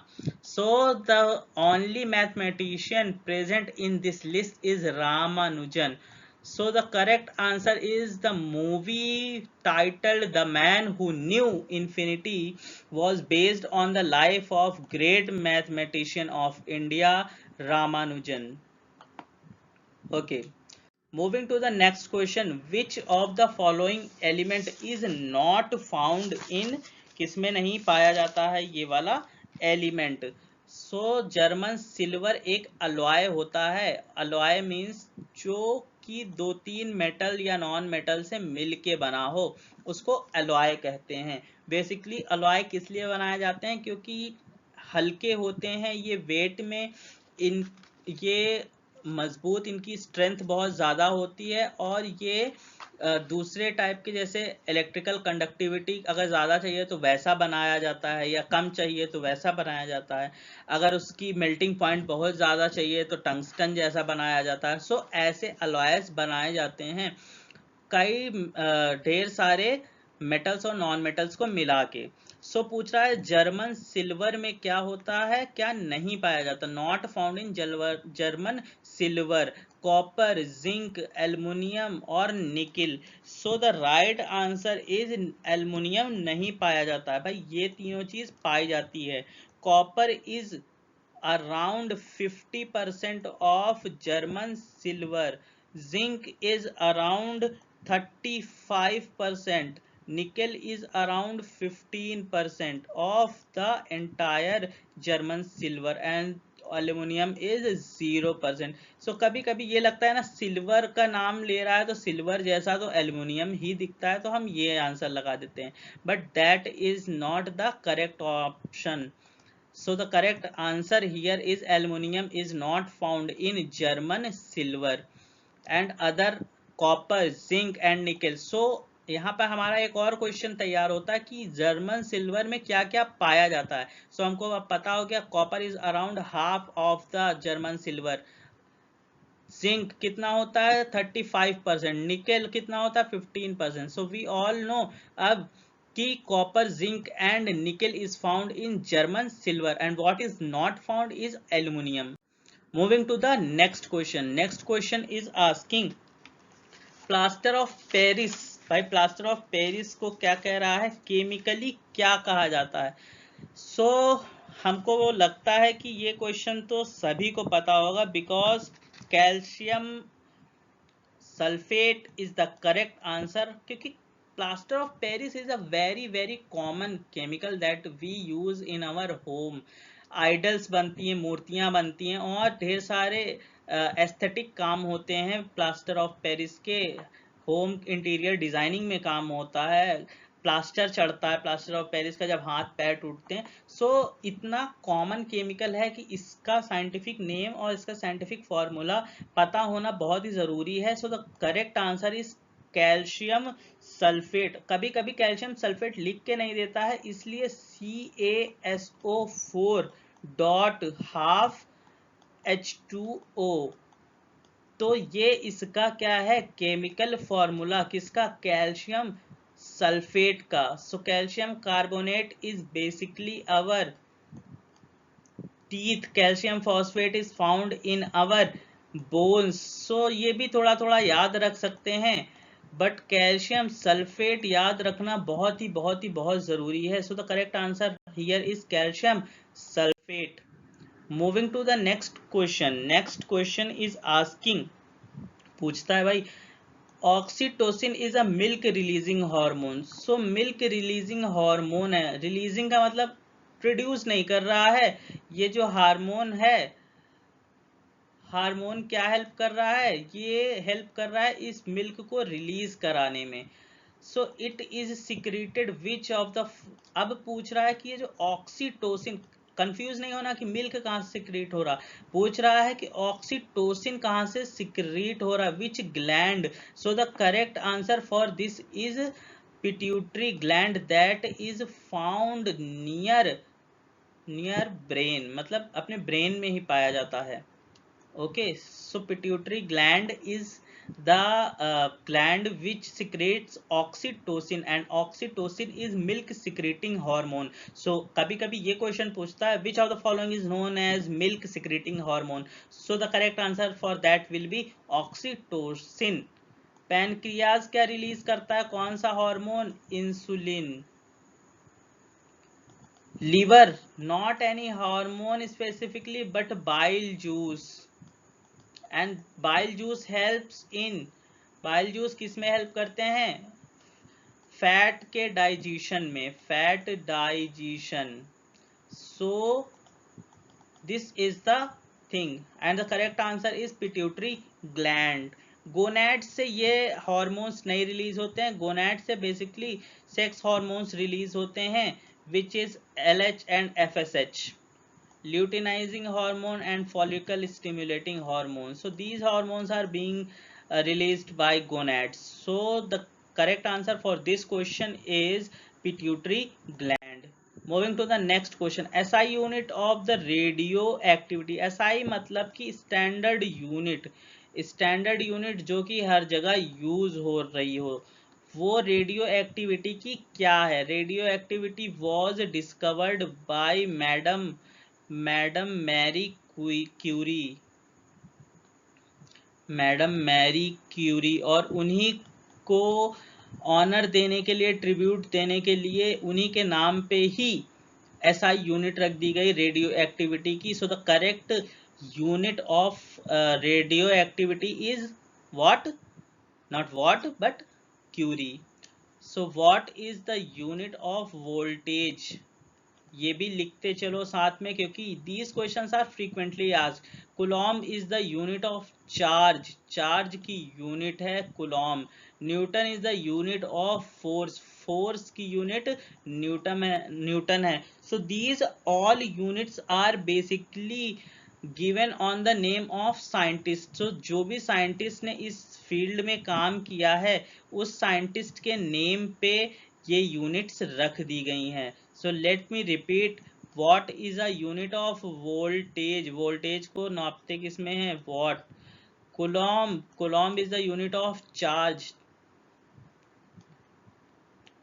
So the only mathematician present in this list is Ramanujan. So the correct answer is the movie titled The Man Who Knew Infinity was based on the life of great mathematician of India, Ramanujan. Okay. Moving to the next question, which of the following element is not found in, किसमें नहीं पाया जाता है ये वाला element? सो German silver एक alloy होता है। अलॉय मींस जो कि दो तीन मेटल या नॉन मेटल से मिलके बना हो, उसको अलॉय कहते हैं। बेसिकली अलॉय किस लिए बनाए जाते हैं? क्योंकि हल्के होते हैं ये वेट में, इन ये मजबूत, इनकी स्ट्रेंथ बहुत ज़्यादा होती है, और ये दूसरे टाइप के जैसे इलेक्ट्रिकल कंडक्टिविटी अगर ज़्यादा चाहिए तो वैसा बनाया जाता है, या कम चाहिए तो वैसा बनाया जाता है। अगर उसकी मेल्टिंग पॉइंट बहुत ज़्यादा चाहिए तो टंगस्टन जैसा बनाया जाता है। सो ऐसे अलॉयस बनाए जाते हैं। कई ढेर सारे मेटल्स और नॉन मेटल्स को मिला के। सो पूछ रहा है जर्मन सिल्वर में क्या होता है, क्या नहीं पाया जाता, not found in German silver, copper, zinc, aluminium और nickel. So the right answer is aluminium नहीं पाया जाता है भाई, ये तीनों चीज पाई जाती है। Copper is around 50% of German silver. Zinc is around 35%. Nickel is around 15% of the entire German silver and aluminium is 0%। सो कभी कभी ये लगता है ना सिल्वर का नाम ले रहा है तो सिल्वर जैसा तो एल्यूमिनियम ही दिखता है, तो हम ये आंसर लगा देते हैं, but that is not the correct option. So the correct answer here is aluminium is not found in German silver and other copper, zinc and nickel. So यहाँ पर हमारा एक और क्वेश्चन तैयार होता है कि जर्मन सिल्वर में क्या क्या पाया जाता है। सो हमको अब पता हो गया copper is around half of the German silver, zinc कितना होता है 35%, निकेल कितना होता है 15%। सो वी ऑल नो अब कि copper, zinc and nickel is found in German silver and what is not found is aluminium. Moving to the next question. Next question is asking plaster of Paris. भाई plaster of Paris को क्या कह रहा है, chemically क्या कहा जाता है। सो हमको वो लगता है कि ये क्वेश्चन तो सभी को पता होगा because calcium sulphate is the correct answer, क्योंकि plaster of Paris is a very common chemical that we use in our home. Idols बनती हैं, मूर्तियां बनती हैं और ढेर सारे एस्थेटिक काम होते हैं प्लास्टर ऑफ पेरिस के। होम इंटीरियर डिजाइनिंग में काम होता है, प्लास्टर चढ़ता है प्लास्टर ऑफ पेरिस का जब हाथ पैर टूटते हैं। सो इतना कॉमन केमिकल है कि इसका साइंटिफिक नेम और इसका साइंटिफिक फॉर्मूला पता होना बहुत ही जरूरी है। So the correct answer is calcium sulphate. कभी कभी कैल्शियम सल्फेट लिख के नहीं देता है, इसलिए CaSO4 डॉट हाफ H2O। तो ये इसका क्या है केमिकल फॉर्मूला, किसका, कैल्शियम सल्फेट का। So calcium carbonate is basically our teeth, calcium phosphate is found in our bones. So ये भी थोड़ा थोड़ा याद रख सकते हैं, बट कैल्शियम सल्फेट याद रखना बहुत जरूरी है। So the correct answer here is calcium sulphate. Moving to the next question. Next question is asking, पूछता है भाई oxytocin is a milk releasing hormone. So milk releasing hormone है, रिलीजिंग का मतलब प्रोड्यूस नहीं कर रहा है। ये जो हार्मोन है, हार्मोन क्या हेल्प कर रहा है, ये हेल्प कर रहा है इस मिल्क को रिलीज कराने में। सो it is secreted which of the, अब पूछ रहा है कि ये जो ऑक्सीटोसिन, कंफ्यूज नहीं होना कि मिल्क कहां से सिक्रीट हो रहा, पूछ रहा है कि ऑक्सीटोसिन कहां से सिक्रीट हो रहा, विच gland. So the correct answer for this is pituitary gland that is found near brain, मतलब अपने ब्रेन में ही पाया जाता है। Okay, so pituitary gland is the gland which secretes oxytocin and oxytocin is milk secreting hormone. So कभी कभी ये question पूछता है which of the following is known as milk secreting hormone. So the correct answer for that will be oxytocin. Pancreas क्या release करता है, कौन सा hormone, insulin. Liver, not any hormone specifically but bile juice, and bile juice helps in, bile juice किस में help करते हैं, fat के डाइजेशन में, fat digestion. So this is the thing and the correct answer is pituitary gland. Gonad से ये hormones नहीं release होते हैं, गोनैड से बेसिकली सेक्स हार्मोन्स रिलीज होते हैं which is LH and FSH, luteinizing hormone and follicle stimulating hormone. So these hormones are being released by gonads. So the correct answer for this question is pituitary gland. Moving to the next question, SI unit of the radioactivity. SI मतलब कि standard unit, standard unit जो कि हर जगह use हो रही हो वो radio activity की क्या है? Radioactivity was discovered by madam Marie Curie, और उन्हीं को ऑनर देने के लिए, ट्रिब्यूट देने के लिए उन्हीं के नाम पे ही एसआई यूनिट रख दी गई रेडियो एक्टिविटी की. So the correct unit of radioactivity is what? Not what but curie. So what is the unit of voltage? ये भी लिखते चलो साथ में, क्योंकि these questions are frequently asked. Coulomb is the unit of charge. Charge की unit है coulomb. Newton is the unit of force. Force की यूनिट न्यूटन है. So these all units are basically given on the name of scientist. सो जो भी scientist ने इस field में काम किया है, उस साइंटिस्ट के नेम पे ये यूनिट्स रख दी गई हैं. So let me repeat, what is a unit of voltage? Voltage को नापते किसमें है? What. Coulomb is the unit of charge.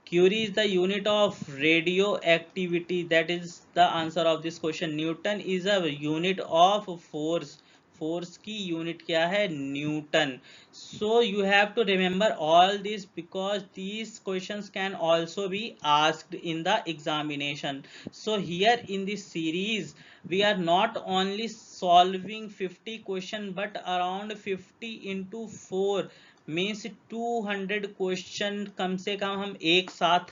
Curie is the unit of radioactivity. That is the answer of this question. Newton is a unit of force. Force की unit क्या है? Newton. So you have to remember all this because these questions can also be asked in the examination. So here in this series we are not only solving 50 question but around 50 into 4 means 200 question कम से कम हम एक साथ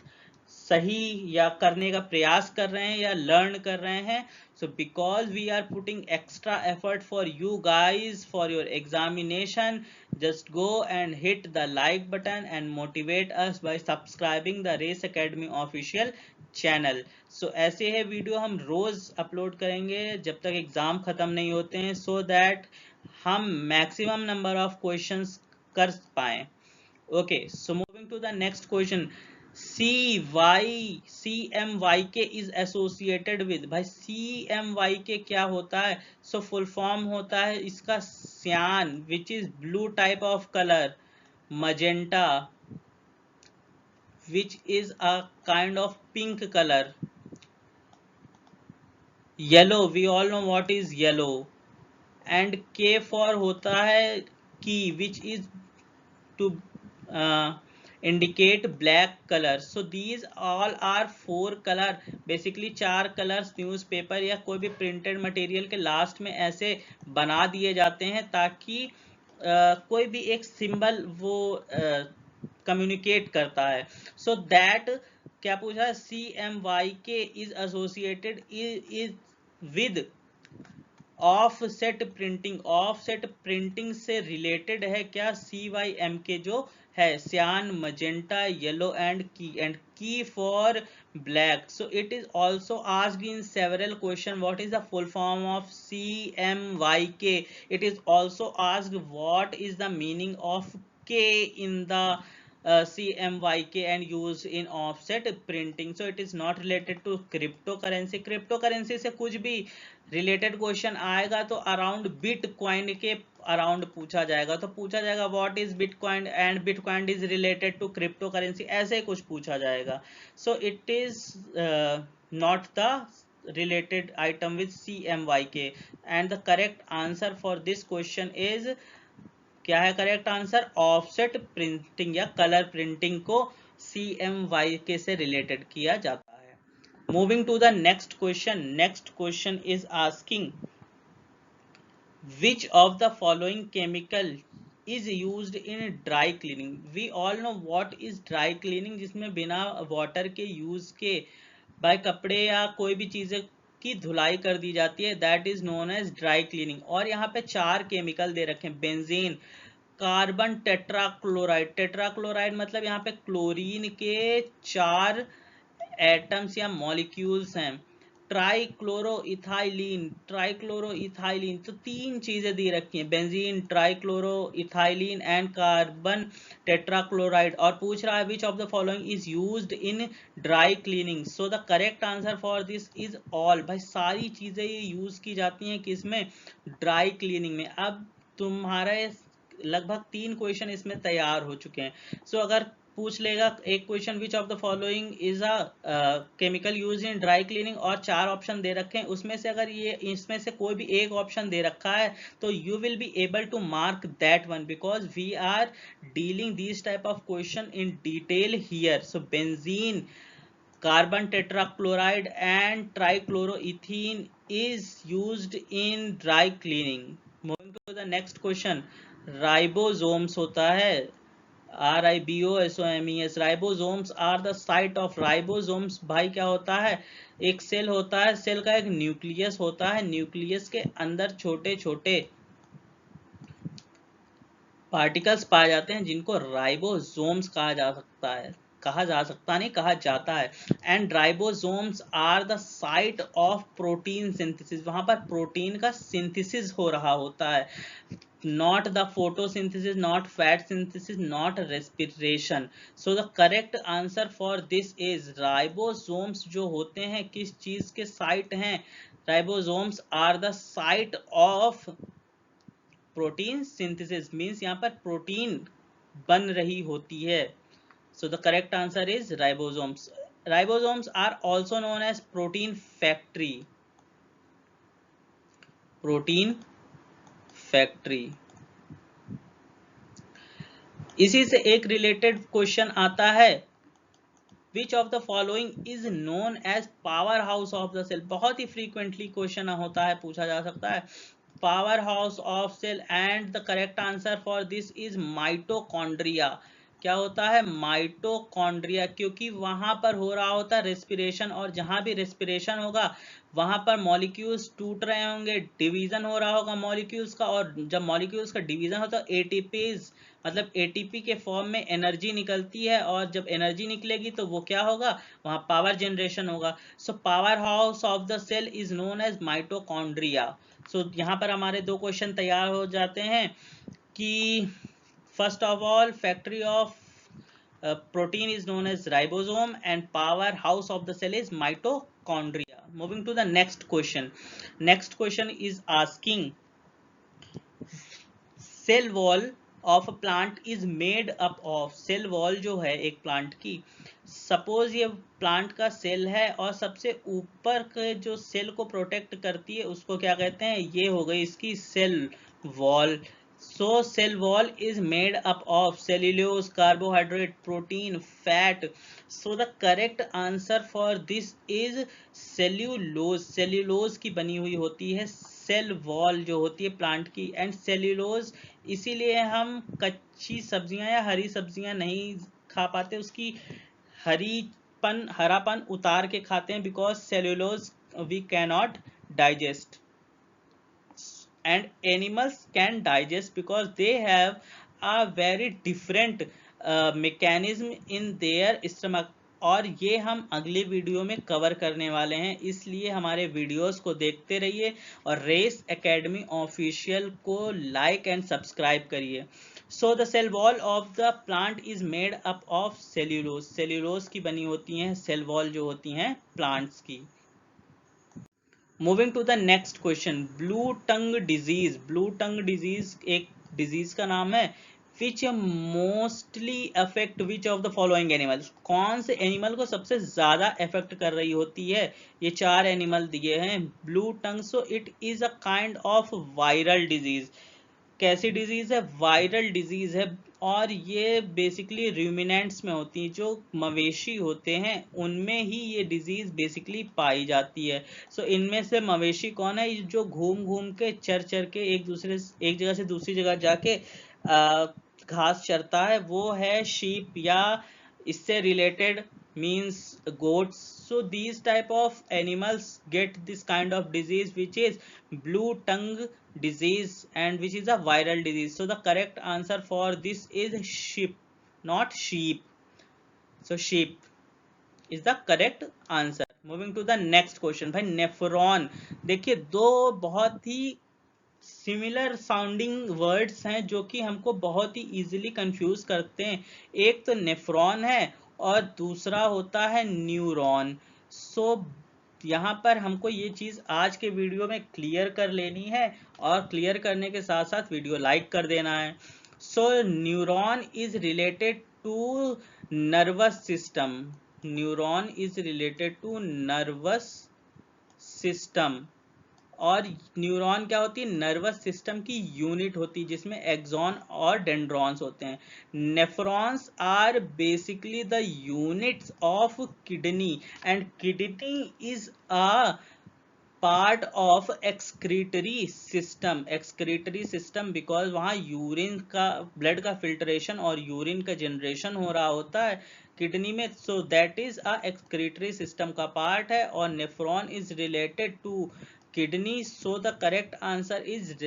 सही या करने का प्रयास कर रहे हैं या लर्न कर रहे हैं. So because we are putting extra effort for you guys for your examination, just go and hit the like button and motivate us by subscribing the Race Academy official channel. So ऐसे है video हम रोज upload करेंगे जब तक exam खत्म नहीं होते हैं, सो दैट हम मैक्सिमम नंबर ऑफ क्वेश्चंस कर पाए. Okay, so moving to the next question. CMYK is associated with. भाई CMYK क्या होता है? सो फुल फॉर्म होता है इसका cyan, which is blue type of colour. Magenta, which is a kind of pink colour. Yellow, we all know what is yellow. And K for होता है की, which is to indicate black color. So these all are 4 color. Basically 4 colors newspaper या कोई भी printed material के last में ऐसे बना दिए जाते हैं ताकि कोई भी एक सिंबल वो कम्युनिकेट करता है. सो दैट क्या पूछा है? CMYK is associated is with offset printing. Offset printing से रिलेटेड है क्या? CYMK जो है, सियान, मजेंटा, येलो एंड की for black. So it is also asked in several question what is the full form of CMYK. It is also asked what is the meaning of K in the CMYK and used in offset printing. So it is not related to cryptocurrency. cryptocurrency से कुछ भी related question आएगा तो around bitcoin के around पूछा जाएगा. तो पूछा जाएगा what is bitcoin and bitcoin is related to crypto currency, ऐसे कुछ पूछा जाएगा. So it is not the related item with CMYK. and the correct answer for this question is, क्या है करेक्ट आंसर? ऑफसेट प्रिंटिंग या colour printing को CMYK से related किया जाता है. Moving to the next question. Next question is asking which of the following chemical is used in dry cleaning. We all know what is dry cleaning, जिसमें बिना water के use के भाई कपड़े या कोई भी चीजें की धुलाई कर दी जाती है. That is known as dry cleaning. और यहाँ पे 4 केमिकल दे रखे हैं. Benzene, carbon tetrachloride. टेट्राक्लोराइड मतलब यहाँ पे क्लोरीन के 4 एटम्स या मॉलिक्यूल्स हैं. ट्राइक्लोरोइथाइलिन. ट्राइक्लोरोइथाइलिन तो 3 चीजें दी रखी हैं, बेंजीन, ट्राइक्लोरोइथाइलिन एंड कार्बन टेट्राक्लोराइड. और पूछ रहा है which of the following is used in dry cleaning. So the correct answer for this is all. भाई सारी चीजें ये यूज की जाती हैं किसमें? ड्राई क्लीनिंग में. अब तुम्हारे लगभग 3 क्वेश्चन इसमें तैयार हो चुके हैं. सो अगर पूछ लेगा एक question, which of the following is a chemical use in dry cleaning, और 4 ऑप्शन दे रखे हैं, उसमें से अगर ये इसमें से कोई भी एक ऑप्शन दे रखा है तो you will be able to mark that one, because we are dealing this type of question in detail here. So benzene, carbon tetrachloride and trichloroethene is used in dry cleaning. Moving to the next question, ribosomes होता है RIBOSOMES. Ribosomes are the site of ribosomes. भाई क्या होता है, एक cell होता है, cell का एक न्यूक्लियस होता है, न्यूक्लियस के अंदर छोटे छोटे पार्टिकल्स पाए जाते हैं जिनको राइबोसोम्स कहा जा सकता है, कहा जा सकता नहीं, कहा जाता है. And ribosomes are the site of protein synthesis. वहां पर प्रोटीन का सिंथेसिस हो रहा होता है, not the photosynthesis, not fat synthesis, not respiration. So the correct answer for this is ribosomes. जो होते हैं किस चीज के साइट हैं, ribosomes are the site of protein synthesis, means यहाँ पर प्रोटीन बन रही होती है. So the correct answer is ribosomes. Ribosomes are also known as protein factory. Protein factory. इसी से एक रिलेटेड क्वेश्चन आता है, which of the following is known as power house of the cell. बहुत ही फ्रीक्वेंटली क्वेश्चन होता है, पूछा जा सकता है, power house of cell, and the correct answer for this is mitochondria. क्या होता है, माइटोकॉन्ड्रिया, क्योंकि वहां पर हो रहा होता है रेस्पिरेशन, और जहां भी रेस्पिरेशन होगा वहां पर मॉलिक्यूल्स टूट रहे होंगे, डिवीजन हो रहा होगा मॉलिक्यूल्स का, और जब मॉलिक्यूल्स का डिवीजन होता है एटीपीज, मतलब एटीपी के फॉर्म में एनर्जी निकलती है, और जब एनर्जी निकलेगी तो वो क्या होगा, वहां पावर जनरेशन होगा. So power house of the cell is known as mitochondria. So यहाँ पर हमारे 2 क्वेश्चन तैयार हो जाते हैं कि first of all, factory of protein is known as ribosome and powerhouse of the cell is mitochondria. Moving to the next question. Next question is asking, cell wall of a plant is made up of. cell wall जो है एक plant की, suppose ये plant का cell है और सबसे ऊपर के जो सेल को प्रोटेक्ट करती है उसको क्या कहते हैं, ये हो गई इसकी cell wall. So cell wall is made up of cellulose, carbohydrate, protein, fat. So the correct answer for this is cellulose. cellulose की बनी हुई होती है सेल वॉल जो होती है प्लांट की. एंड सेल्यूलोज इसीलिए हम कच्ची सब्जियां या हरी सब्जियां नहीं खा पाते, उसकी हरापन उतार के खाते हैं, because cellulose we cannot digest. And animals can digest because they have a very different mechanism in their stomach. और ये हम अगले वीडियो में कवर करने वाले हैं, इसलिए हमारे वीडियोस को देखते रहिए और रेस एकेडमी ऑफिशियल को लाइक एंड सब्सक्राइब करिए. So the cell wall of the plant is made up of cellulose. Cellulose की बनी होती हैं सेल वॉल जो होती हैं प्लांट्स की. Moving to the next question, blue tongue disease. Blue tongue disease एक डिजीज का नाम है. Which mostly affect which of the following animals. कौन से एनिमल को सबसे ज्यादा अफेक्ट कर रही होती है, ये 4 एनिमल दिए हैं. Blue tongue, so it is a kind of viral disease. कैसी डिजीज है, वायरल डिजीज है, और ये बेसिकली रूमिनेंट्स में होती है, जो मवेशी होते हैं उनमें ही ये डिजीज बेसिकली पाई जाती है. सो इनमें से मवेशी कौन है, जो घूम घूम के चर के एक जगह से दूसरी जगह जाके घास चरता है, वो है शीप, या इससे related means goats. So these type of animals get this kind of disease which is blue tongue disease, and which is a viral disease. So the correct answer for this is sheep, not sheep. So sheep is the correct answer. Moving to the next question. भाई nephron, देखिए 2 बहुत ही similar sounding words हैं जो कि हमको बहुत ही easily confuse करते हैं. एक तो नेफ्रॉन है और दूसरा होता है न्यूरॉन. सो यहाँ पर हमको ये चीज आज के वीडियो में क्लियर कर लेनी है, और क्लियर करने के साथ साथ वीडियो लाइक कर देना है. So neuron is related to nervous system, neuron is related to nervous system. और न्यूरॉन क्या होती है? नर्वस सिस्टम की यूनिट होती है जिसमें एक्सॉन और डेंड्रॉन्स होते हैं। Nephrons are basically the units of kidney and kidney is a part of excretory system because वहाँ यूरिन का, ब्लड का फिल्ट्रेशन और यूरिन का जनरेशन हो रहा होता है किडनी में, so that is a excretory system का पार्ट है। और nephron is related to kidney, so the correct answer is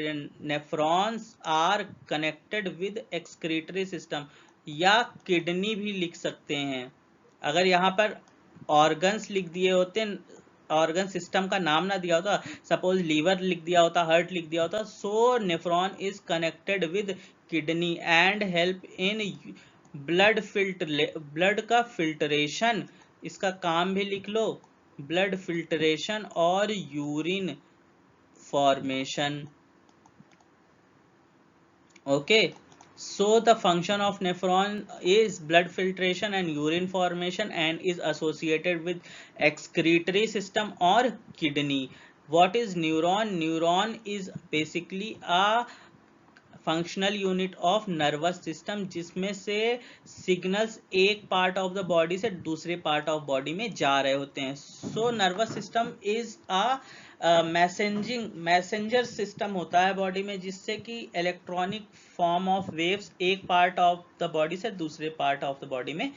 nephrons are connected with excretory system, या किडनी भी लिख सकते हैं। अगर यहाँ पर ऑर्गन्स लिख दिए होते, ऑर्गन सिस्टम का नाम ना दिया होता, सपोज लीवर लिख दिया होता, हार्ट लिख दिया होता, so nephron is connected with kidney and help in blood का फिल्टरेशन, इसका काम भी लिख लो, ब्लड फिल्टरेशन और urine formation. Okay, so the function of nephron is blood filtration and urine formation and is associated with excretory system or kidney. What is neuron? Neuron is basically a functional unit of nervous system जिसमें से signals एक part of the body से दूसरे part of body में जा रहे होते हैं। So nervous system is a messenger system होता है बॉडी में, जिससे कि इलेक्ट्रॉनिक फॉर्म ऑफ वेव्स एक पार्ट ऑफ द बॉडी से दूसरे पार्ट ऑफ द बॉडी में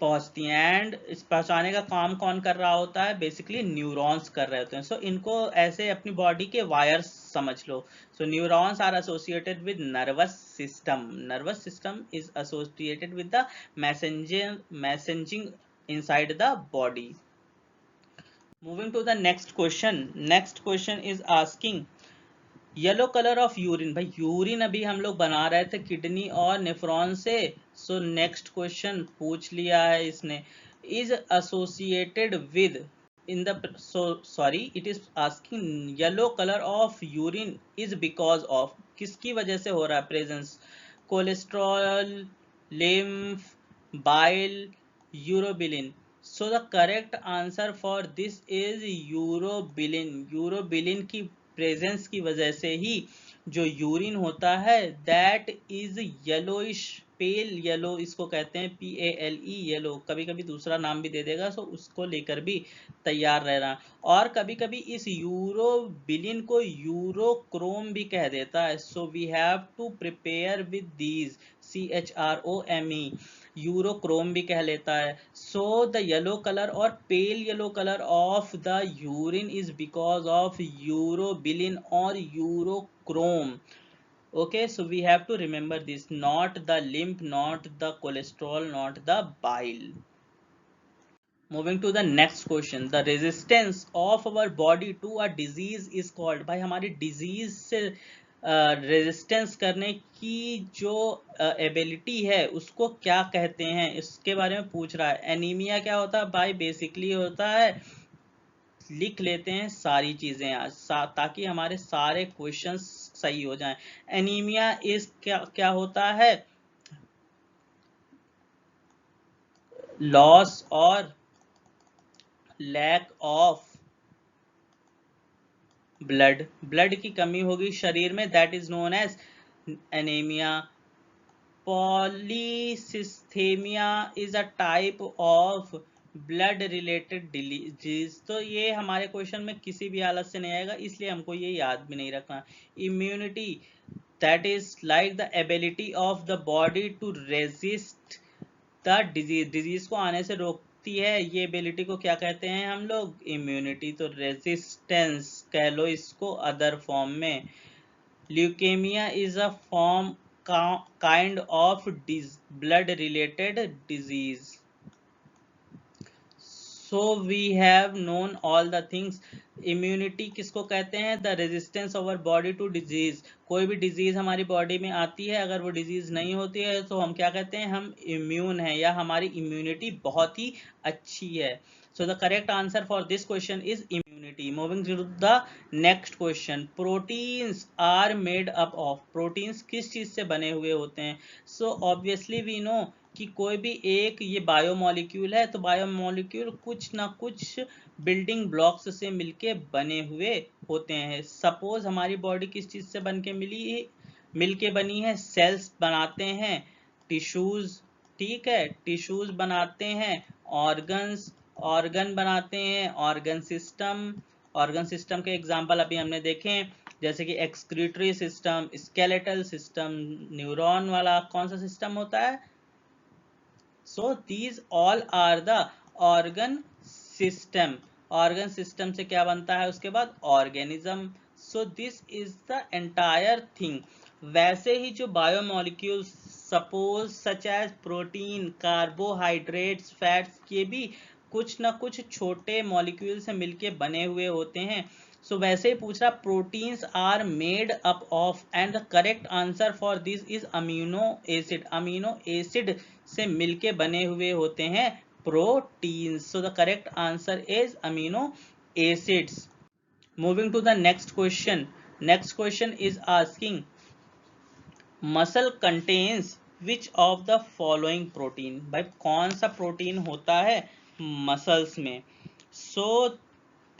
पहुंचती हैं। एंड इस पहुंचाने का काम कौन कर रहा होता है? बेसिकली न्यूरॉन्स कर रहे होते हैं। सो इनको ऐसे अपनी बॉडी के वायर्स समझ लो। So neurons are associated with nervous system, nervous system is associated with the messaging inside the body. Moving to the next question, next question is asking yellow colour of urine. भाई urine अभी हम लोग बना रहे थे kidney और nephron से, so next question पूछ लिया है इसने, is associated with in the, so sorry it is asking yellow colour of urine is because of, किसकी वजह से हो रहा है presence? Cholesterol, lymph, bile, urobilin. So the correct answer for this is urobilin. Urobilin की presence की वजह से ही जो यूरिन होता है that is yellowish, pale yellow इसको कहते हैं, PALE येलो, कभी कभी दूसरा नाम भी दे देगा, सो उसको लेकर भी तैयार रहना। और कभी कभी इस यूरोबिलिन को यूरोक्रोम भी कह देता है, so we have to prepare with these, CHROME, urochrome भी कह लेता है। सो द येलो कलर और pale yellow colour of the urine is because of urobilin और urochrome. Okay, so we have to remember this, not the lymph, not the cholesterol, not the bile. Moving to the next question, the resistance of our body to a disease is called। भाई हमारी disease से resistance करने की जो ability है उसको क्या कहते हैं, इसके बारे में पूछ रहा है। एनीमिया क्या होता है भाई? बेसिकली होता है, लिख लेते हैं सारी चीजें आज ताकि हमारे सारे क्वेश्चंस सही हो जाएं। एनीमिया इज क्या होता है? लॉस और लैक ऑफ ब्लड, ब्लड की कमी होगी शरीर में, that is known as anaemia. Polycythaemia is a type of blood related disease. तो ये हमारे क्वेश्चन में किसी भी हालत से नहीं आएगा, इसलिए हमको ये याद भी नहीं रखना। Immunity, that is like the ability of the body to resist the disease, disease को आने से रोकती है, ये एबिलिटी को क्या कहते हैं हम लोग? इम्यूनिटी। तो रेजिस्टेंस कह लो इसको अदर फॉर्म में। Leukaemia is a form kind of blood related disease। so we have known all the things। immunity किसको कहते हैं? the resistance of our body to disease। कोई भी डिजीज हमारी बॉडी में आती है, अगर वो डिजीज नहीं होती है तो हम क्या कहते हैं? हम इम्यून है, या हमारी इम्यूनिटी बहुत ही अच्छी है। so the correct answer for this question is immunity। moving to the next question, proteins are made up of। proteins किस चीज से बने हुए होते हैं? so obviously we know कि कोई भी एक ये बायोमोलिक्यूल है, तो बायोमोलिक्यूल कुछ ना कुछ बिल्डिंग ब्लॉक्स से मिलके बने हुए होते हैं। सपोज हमारी बॉडी किस चीज से बन के मिलके बनी है, सेल्स बनाते हैं, टिश्यूज, ठीक है, टिश्यूज बनाते हैं, ऑर्गन बनाते हैं, ऑर्गन सिस्टम के एग्जांपल अभी हमने देखे हैं, जैसे कि excretory system, skeletal system, neuron वाला कौन सा सिस्टम होता है। So these all are the organ system. Organ system से क्या बनता है उसके बाद, organism. So this is the entire thing. वैसे ही जो biomolecules, suppose such as protein, carbohydrates, fats, ये भी कुछ ना कुछ छोटे मॉलिक्यूल से मिलके बने हुए होते हैं। सो वैसे ही पूछ रहा, proteins are made up of, and the correct answer for this is amino acid. Amino acid से मिलके बने हुए होते हैं proteins. So the correct answer is amino acids. Moving to the next question. Next question is asking, muscle contains which of the following protein. भाई कौन सा protein होता है मसल्स में। सो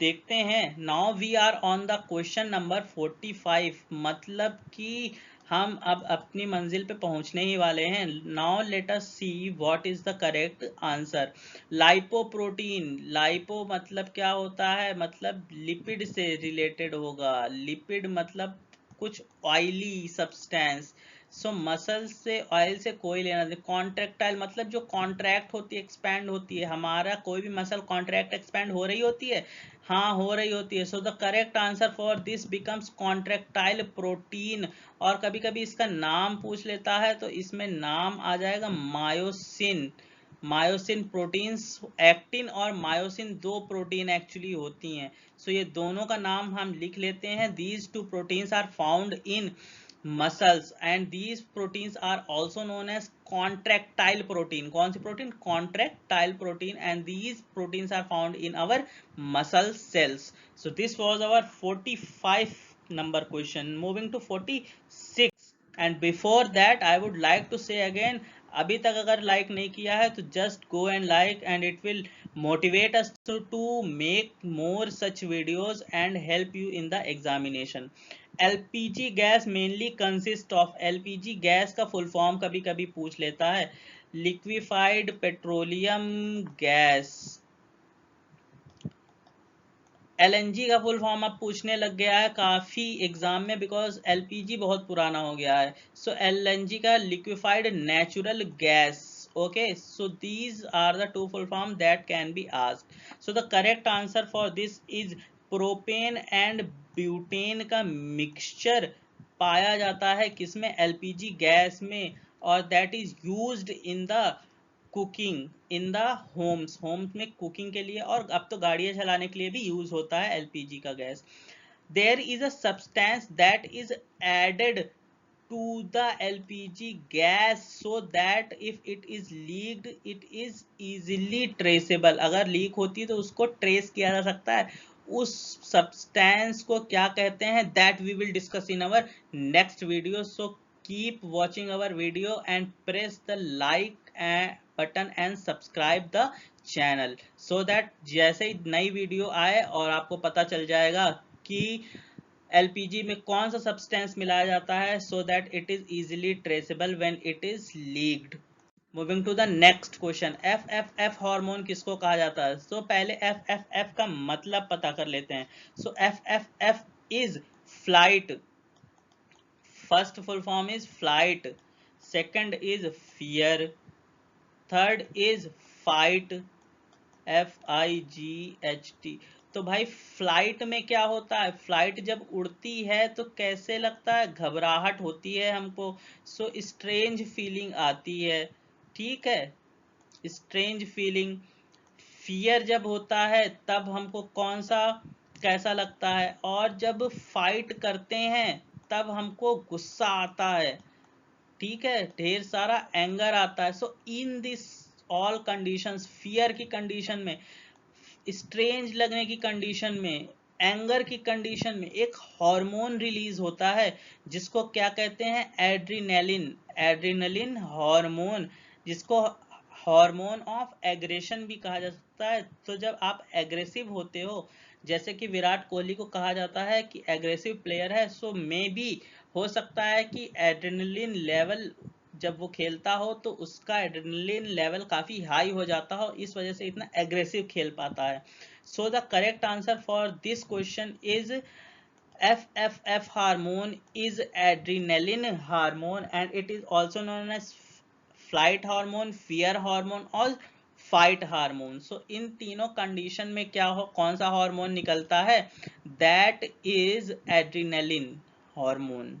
देखते हैं। Now we are on the question number 45, मतलब कि हम अब अपनी मंजिल पे पहुंचने ही वाले हैं। Now let us see what is the correct answer. Lipoprotein, lipo मतलब क्या होता है, मतलब लिपिड से रिलेटेड होगा। लिपिड मतलब कुछ ऑयली सब्सटेंस। सो मसल से, ऑयल से कोई लेना नहीं। कॉन्ट्रैक्टाइल मतलब जो कॉन्ट्रैक्ट होती है, एक्सपैंड होती है। हमारा कोई भी मसल कॉन्ट्रैक्ट एक्सपैंड हो रही होती है, हाँ हो रही होती है। So the correct answer for this becomes contractile protein. और कभी कभी इसका नाम पूछ लेता है तो इसमें नाम आ जाएगा मायोसिन। मायोसिन प्रोटीन्स, एक्टिन और मायोसिन दो प्रोटीन एक्चुअली होती हैं। सो ये दोनों का नाम हम लिख लेते हैं। These two proteins are found in muscles and these proteins are also known as contractile protein। कौन सी protein, contractile protein, and these proteins are found in our muscle cells। so this was our 45 number question। moving to 46, and before that I would like to say again, अभी तक अगर like नहीं किया है तो just go and like, and it will motivate us to make more such videos and help you in the examination. LPG gas mainly consist of, LPG gas का full form कभी कभी पूछ लेता है, लिक्विफाइड पेट्रोलियम गैस। एलएनजी का full form अब पूछने लग गया है काफी एग्जाम में, बिकॉज एलपीजी बहुत पुराना हो गया है। सो एलएनजी का liquefied natural gas. okay, so these are the two full form that can be asked। so the correct answer for this is propane and butane का मिक्सचर पाया जाता है किसमें, एलपीजी गैस में, और that is used in the cooking in the homes. Homes में cooking के लिए, और अब तो गाड़ियां चलाने के लिए भी यूज होता है एलपीजी का gas. There is a substance that is added to the LPG gas so that if it is leaked it is easily traceable। अगर लीक होती है तो उसको ट्रेस किया जा सकता है। उस सब्सटेंस को क्या कहते हैं, that we will discuss in our next video। so keep watching our video and press the like button and subscribe the channel so that जैसे ही नई वीडियो आए और आपको पता चल जाएगा कि एलपीजी में कौन सा सब्सटेंस मिलाया जाता है, so that it is easily traceable when it is leaked. Moving to the next question, F hormone किसको कहा जाता है। सो पहले एफ का मतलब पता कर लेते हैं। So F is flight. First full form is flight, second is fear, third is fight, FIGHT। तो भाई फ्लाइट में क्या होता है, फ्लाइट जब उड़ती है तो कैसे लगता है, घबराहट होती है हमको। सो स्ट्रेंज फीलिंग आती है, ठीक है, स्ट्रेंज फीलिंग। फियर जब होता है तब हमको कौन सा, कैसा लगता है, और जब फाइट करते हैं तब हमको गुस्सा आता है, ठीक है, ढेर सारा एंगर आता है। So in this all conditions, fear की कंडीशन में, स्ट्रेंज लगने की कंडीशन में, एंगर की कंडीशन में एक हार्मोन रिलीज होता है जिसको क्या कहते हैं, एड्रिनलिन। एड्रिनलिन हार्मोन, जिसको हार्मोन ऑफ एग्रेशन भी कहा जा सकता है। तो जब आप एग्रेसिव होते हो, जैसे कि विराट कोहली को कहा जाता है कि एग्रेसिव प्लेयर है, सो मे बी हो सकता है कि एड्रेनलिन लेवल जब वो खेलता हो तो उसका एड्रेनलिन लेवल काफी हाई हो जाता हो, इस वजह से इतना एग्रेसिव खेल पाता है। So the correct answer for this question is FFF hormone is adrenaline hormone and it is also known as flight hormone, fear hormone और fight hormone. So इन तीनों कंडीशन में क्या हो, कौन सा हार्मोन निकलता है? That is adrenaline hormone.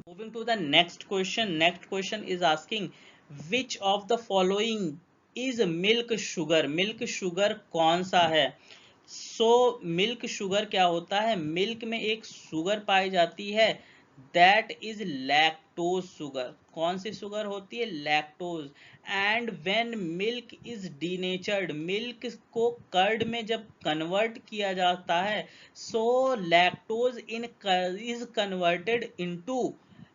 Moving to the next question. Next question is asking which of the following is milk sugar? Milk sugar कौन सा है? सो मिल्क शुगर क्या होता है? मिल्क में एक शुगर पाई जाती है, दैट इज लैक्टोज शुगर। कौन सी शुगर होती है? Lactose. And when milk is denatured, milk को कर्ड में जब कन्वर्ट किया जाता है, so lactose is converted into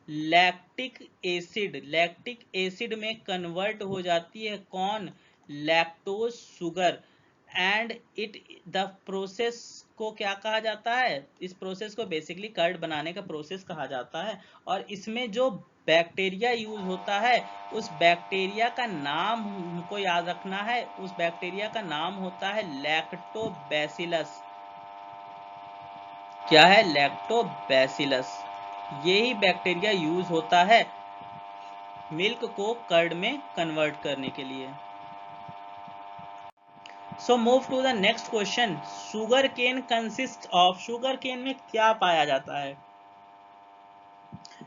lactic acid. Lactic acid में कन्वर्ट हो जाती है कौन? Lactose sugar. And it the process को क्या कहा जाता है? इस प्रोसेस को बेसिकली कर्ड बनाने का प्रोसेस कहा जाता है। और इसमें जो बैक्टीरिया यूज होता है, उस बैक्टीरिया का नाम हमको याद रखना है। उस बैक्टीरिया का नाम होता है लैक्टोबैसिलस। क्या है? लैक्टोबैसिलस। यही बैक्टीरिया यूज होता है मिल्क को कर्ड में कन्वर्ट करने के लिए। So move to the next question. Sugar cane consists of, sugar cane में क्या पाया जाता है?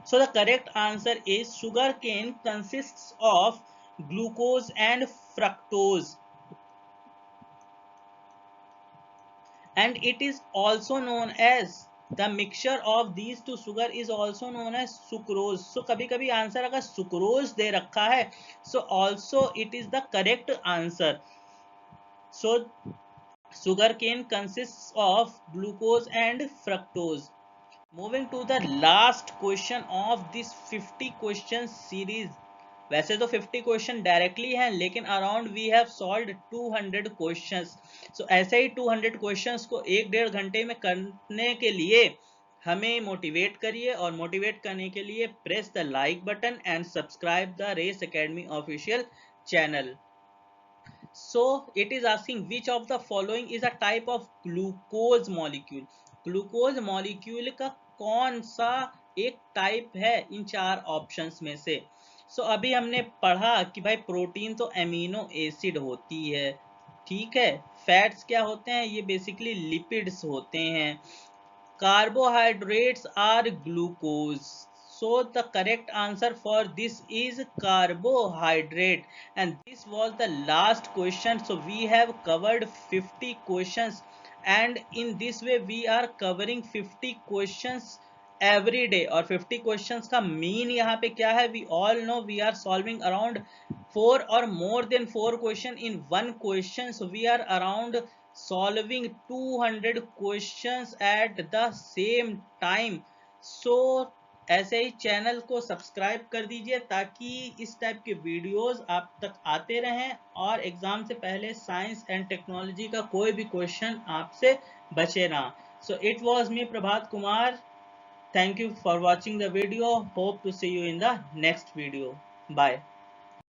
So the correct answer is sugar cane consists of glucose and fructose, and it is also known as, the mixture of these two sugar is also known as sucrose. So कभी कभी answer अगर sucrose दे रखा है, so also it is the correct answer. So sugarcane consists of glucose and fructose. Moving to the last question of this 50 question series. वैसे तो 50 question directly हैं, लेकिन around we have solved 200 questions. So ऐसे ही 200 questions को 1-1.5 घंटे में करने के लिए हमें मोटिवेट करिए, और मोटिवेट करने के लिए press the like button and subscribe the Race Academy official channel. So it is asking which of the following is a type of glucose molecule. Glucose molecule का कौन सा एक टाइप है इन 4 ऑप्शंस में से? सो अभी हमने पढ़ा कि भाई प्रोटीन तो एमिनो एसिड होती है, ठीक है। फैट्स क्या होते हैं? ये बेसिकली लिपिड्स होते हैं। Carbohydrates are glucose. So the correct answer for this is carbohydrate. And this was the last question. So we have covered 50 questions, and in this way we are covering 50 questions every day. और 50 questions का mean यहाँ पे क्या है? We all know we are solving around 4 or more than 4 question in one question. So we are around solving 200 questions at the same time. So ऐसे ही channel को subscribe कर दीजिए ताकि इस टाइप के वीडियोस आप तक आते रहें, और एग्जाम से पहले साइंस एंड टेक्नोलॉजी का कोई भी क्वेश्चन आपसे बचे ना। So it was me Prabhat Kumar. Thank you for watching the video. Hope to see you in the next video. Bye.